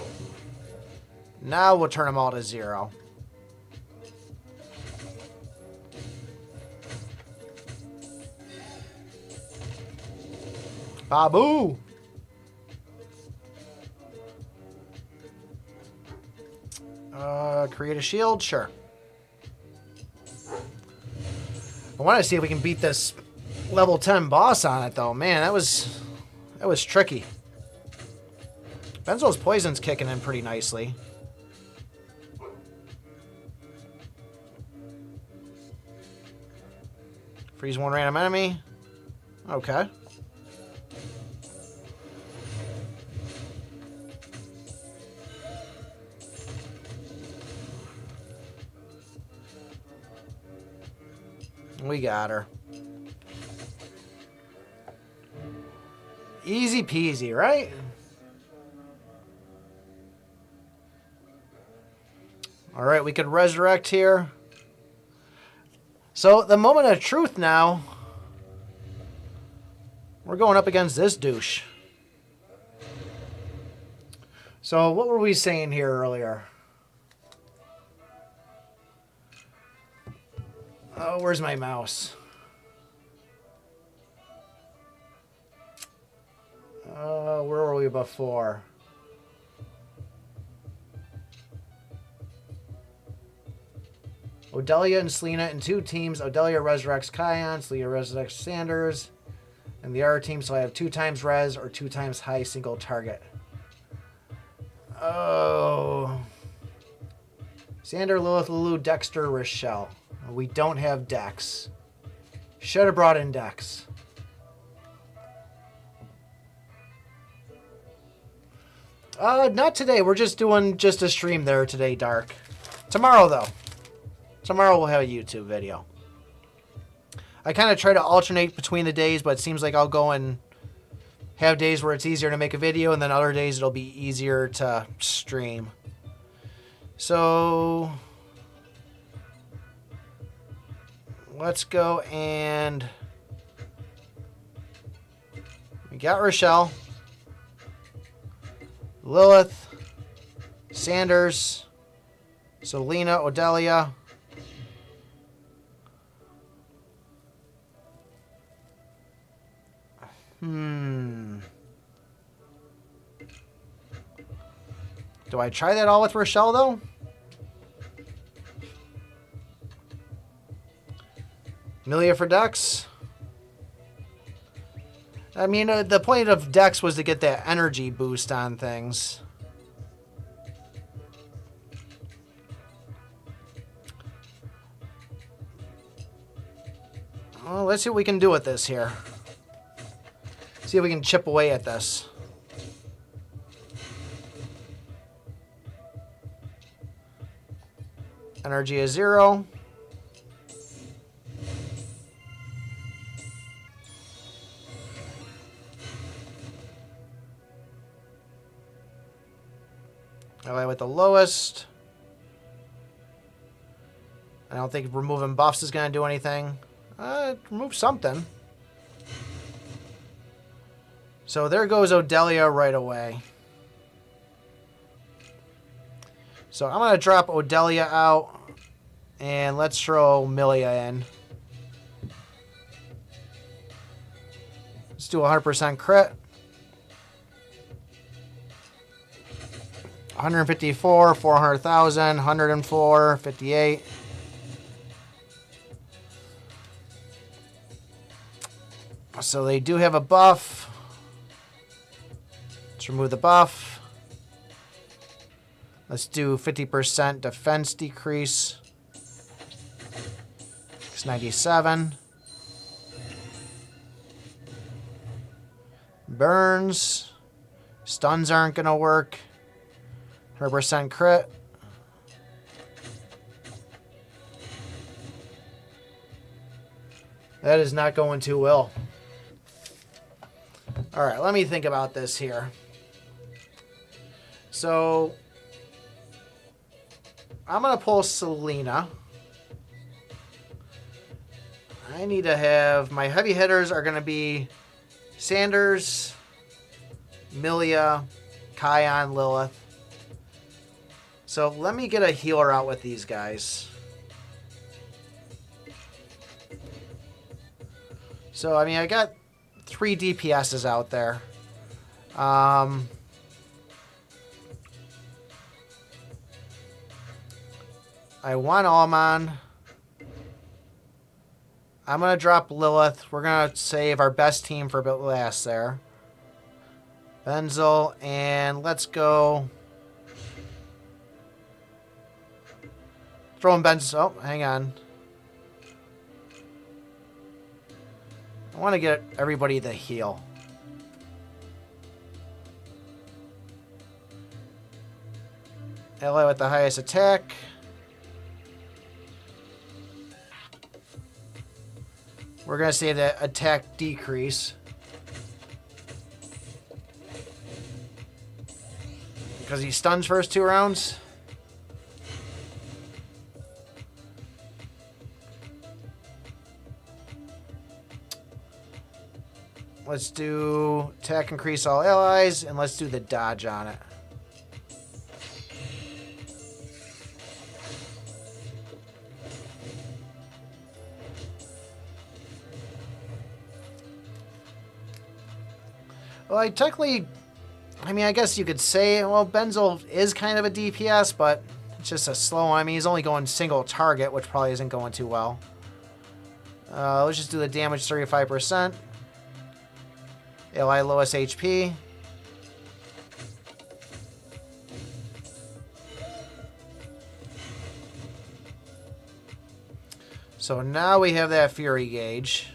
Now we'll turn them all to 0. Babu! Create a shield? Sure. I want to see if we can beat this level 10 boss on it, though. Man, that was tricky. Benzo's poison's kicking in pretty nicely. Freeze one random enemy. Okay. We got her. Easy peasy, right? All right, we could resurrect here. So, the moment of truth now. We're going up against this douche. So, what were we saying here earlier? Oh, where's my mouse? Where were we before? Odelia and Selena in 2 teams. Odelia resurrects Kion. Selena resurrects Sanders. And the other team, so I have 2 times res or 2 times high single target. Oh. Sander, Lilith, Lulu, Dexter, Rochelle. We don't have Dex. Should have brought in Dex. Not today. We're just doing a stream there today, Dark. Tomorrow, though. Tomorrow we'll have a YouTube video. I kind of try to alternate between the days, but it seems like I'll go and have days where it's easier to make a video, and then other days it'll be easier to stream. So... let's go and... we got Rochelle. Lilith. Sanders. Selena, Odelia. Do I try that all with Rochelle, though? Amelia for Dex. I mean, the point of Dex was to get that energy boost on things. Well, let's see what we can do with this here. See if we can chip away at this. Energy is 0. LA with the lowest. I don't think removing buffs is going to do anything. Remove something. So there goes Odelia right away. So I'm going to drop Odelia out. And let's throw Milia in. Let's do 100% crit. 154, 400,000, 104, 58. So they do have a buff. Let's remove the buff. Let's do 50% defense decrease. It's 97. Burns. Stuns aren't going to work. 100% crit. That is not going too well. All right, let me think about this here. So, I'm going to pull Selena. I need to have... My heavy hitters are going to be Sanders, Milia, Kion, Lilith. So, let me get a healer out with these guys. So, I mean, I got 3 DPSs out there. I want Almon. I'm going to drop Lilith. We're going to save our best team for a bit last there. Benzel. And let's go. Throw in Benzel. Oh, hang on. I want to get everybody the heal. Ally with the highest attack. We're going to save that attack decrease. Because he stuns first 2 rounds. Let's do attack increase all allies, and let's do the dodge on it. Well, I guess you could say, well, Benzel is kind of a DPS, but it's just a slow one. I mean, he's only going single target, which probably isn't going too well. Let's just do the damage 35%. Ally lowest HP. So now we have that Fury gauge.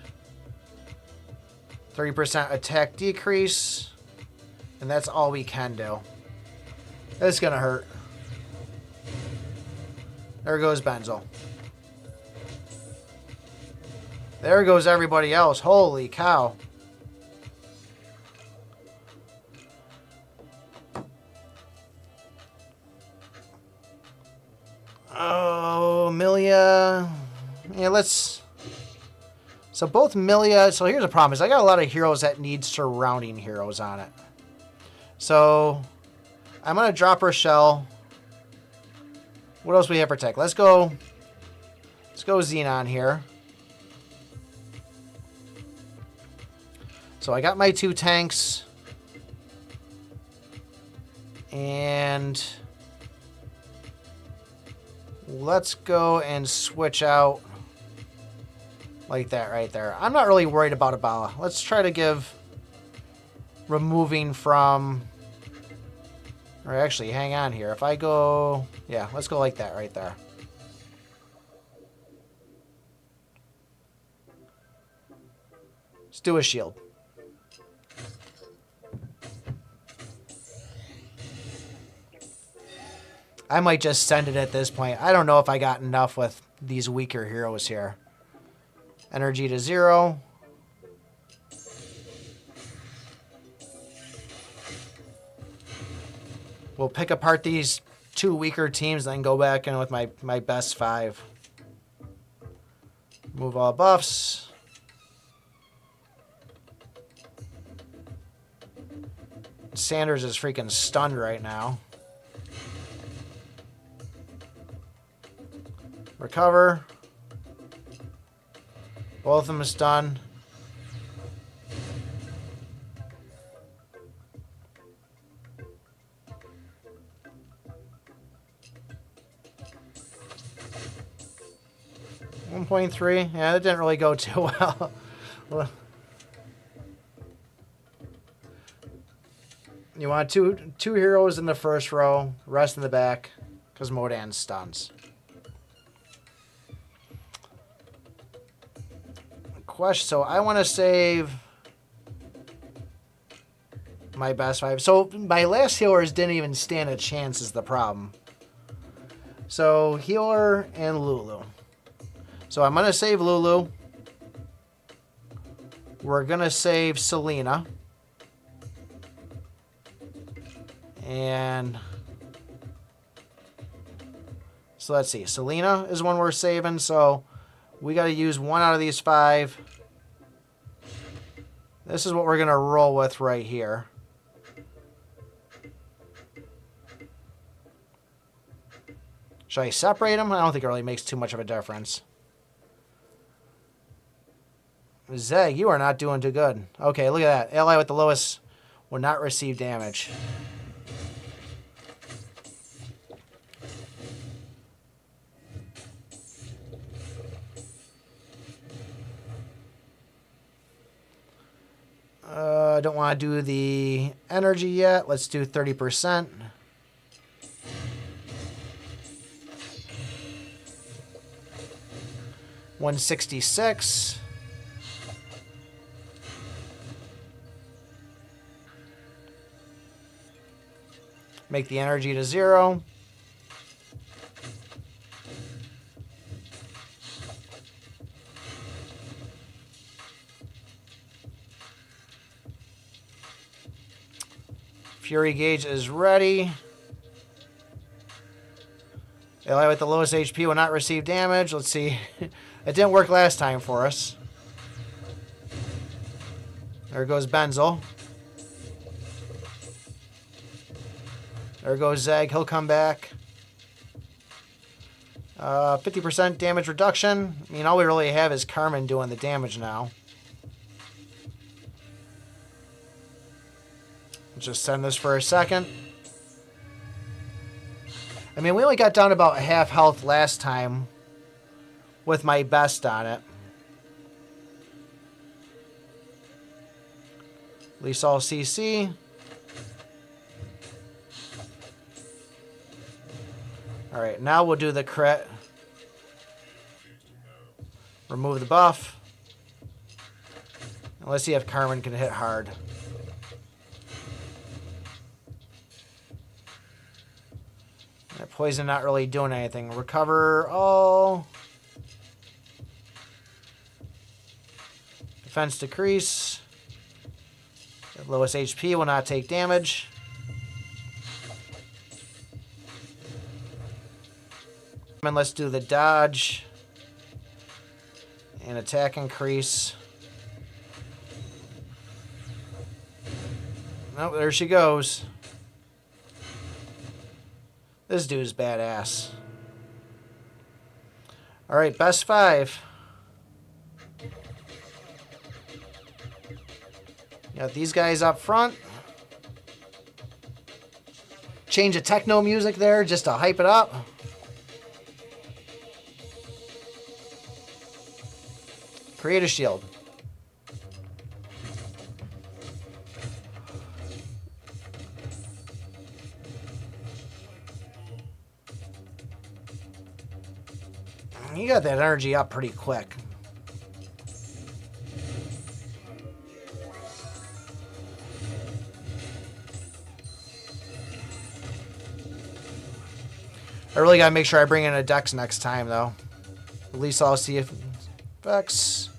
30% attack decrease. And that's all we can do. It's going to hurt. There goes Benzel. There goes everybody else. Holy cow. Oh, Milia. Yeah, let's... So both Milia... So here's the problem, is I got a lot of heroes that need surrounding heroes on it. So I'm going to drop Rochelle. What else we have for tech? Let's go Xenon here. So I got my 2 tanks. And let's go and switch out like that right there. I'm not really worried about Abala. Let's try to give removing from... Or actually, hang on here. If I go... Yeah, let's go like that right there. Let's do a shield. I might just send it at this point. I don't know if I got enough with these weaker heroes here. Energy to 0. We'll pick apart these 2 weaker teams, then go back in with my best 5. Move all buffs. Sanders is freaking stunned right now. Recover. Both of them is done. .3. Yeah, that didn't really go too well. You want two heroes in the first row, rest in the back, because Modan stuns. Question. So I want to save my best 5. So my last healers didn't even stand a chance is the problem. So healer and Lulu. So I'm going to save Lulu. We're going to save Selena. And so let's see. Selena is one we're saving. So we got to use one out of these 5. This is what we're going to roll with right here. Should I separate them? I don't think it really makes too much of a difference. Zeg, you are not doing too good. Okay, look at that. Ally with the lowest will not receive damage. I don't want to do the energy yet. Let's do 30%. $166. Make the energy to 0. Fury gauge is ready. Ally with the lowest HP will not receive damage. Let's see. It didn't work last time for us. There goes Benzel. There goes Zeg. He'll come back. 50% damage reduction. I mean, all we really have is Carmen doing the damage now. Just send this for a second. I mean, we only got down about half health last time with my best on it. Lysol CC. Alright, now we'll do the crit. Remove the buff. And let's see if Carmen can hit hard. That poison not really doing anything. Recover all. Defense decrease. The lowest HP will not take damage. And let's do the dodge. And attack increase. Oh, there she goes. This dude's badass. Alright, best 5. Got these guys up front. Change the techno music there just to hype it up. Create a shield. You got that energy up pretty quick. I really gotta make sure I bring in a Dex next time, though. At least I'll see if effects.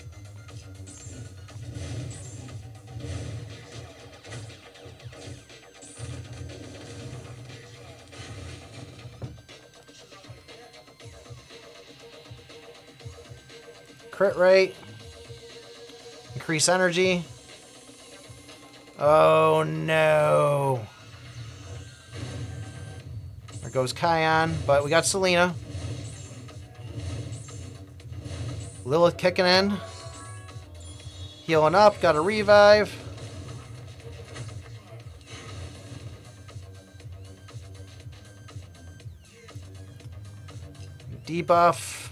Crit rate. Increase energy. Oh no. There goes Kion, but we got Selena. Lilith kicking in. Healing up. Got a revive. Debuff.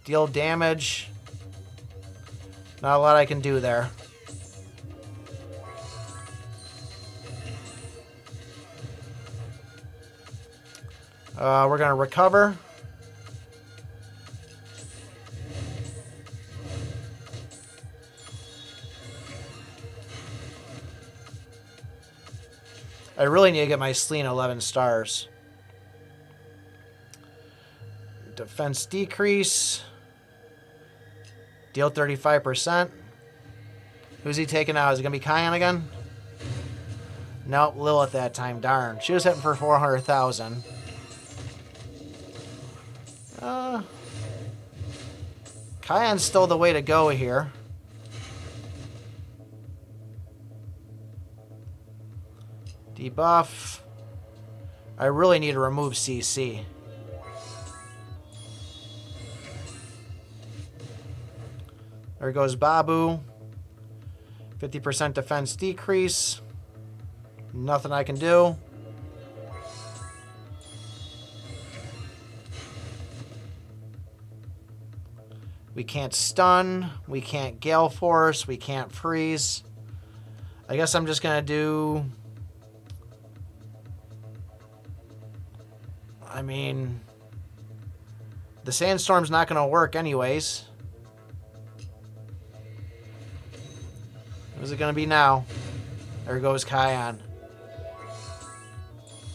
Deal damage. Not a lot I can do there. We're going to recover. I really need to get my Sleen 11 stars. Defense decrease. Deal 35%. Who's he taking out? Is it going to be Kion again? Nope, Lilith that time. Darn. She was hitting for 400,000. Kion's still the way to go here. Debuff. I really need to remove CC. There goes Babu. 50% defense decrease. Nothing I can do. We can't stun. We can't Gale Force. We can't freeze. I guess I'm just going to do... I mean... The Sandstorm's not going to work anyways. Who's it going to be now? There goes Kion.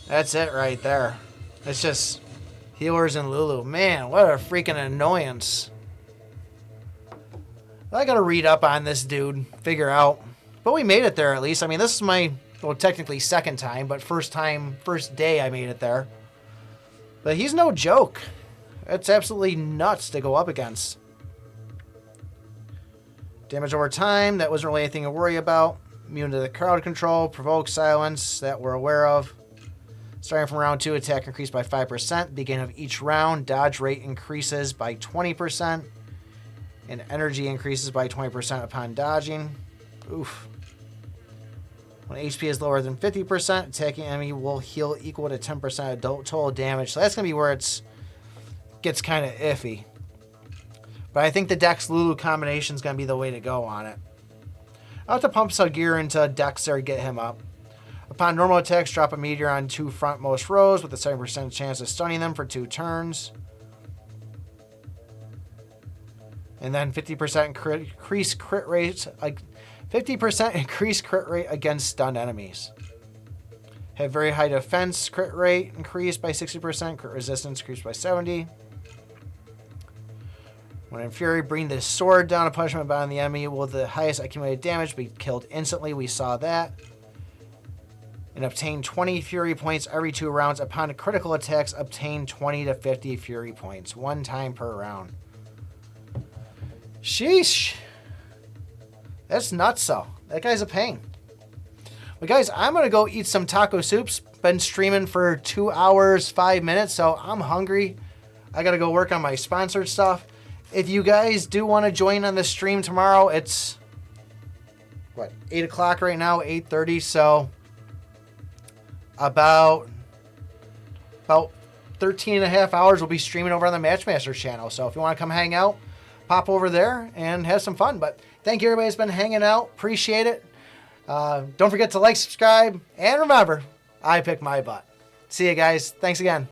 That's it right there. It's just healers and Lulu. Man, what a freaking annoyance. I got to read up on this dude, figure out. But we made it there at least. I mean, this is my, well, technically second time, but first day I made it there. But he's no joke. It's absolutely nuts to go up against. Damage over time, that wasn't really anything to worry about. Immune to the crowd control, provoke silence, that we're aware of. Starting from round 2, attack increased by 5%. Beginning of each round, dodge rate increases by 20%. And energy increases by 20% upon dodging. Oof. When HP is lower than 50%, attacking enemy will heal equal to 10% of total damage. So that's going to be where it gets kind of iffy. But I think the Dex Lulu combination is going to be the way to go on it. I'll have to pump some gear into Dex there to get him up. Upon normal attacks, drop a meteor on 2 frontmost rows with a 7% chance of stunning them for 2 turns. And then 50% increased crit rate, like 50% increased crit rate against stunned enemies. Have very high defense, crit rate increased by 60%, crit resistance increased by 70%. When in fury, bring the sword down, a punishment bound on the enemy will the highest accumulated damage be killed instantly. We saw that. And obtain 20 fury points every 2 rounds. Upon critical attacks, obtain 20 to 50 fury points, 1 time per round. Sheesh. That's nuts, though. That guy's a pain. But guys, I'm going to go eat some taco soups. Been streaming for 2 hours, 5 minutes, so I'm hungry. I got to go work on my sponsored stuff. If you guys do want to join on the stream tomorrow, it's, what, 8 o'clock right now, 8:30, so about 13 and a half hours we'll be streaming over on the Matchmaster channel. So if you want to come hang out, pop over there and have some fun. But thank you, everybody that's been hanging out. Appreciate it. Don't forget to like, subscribe, and remember, I pick my butt. See you guys. Thanks again.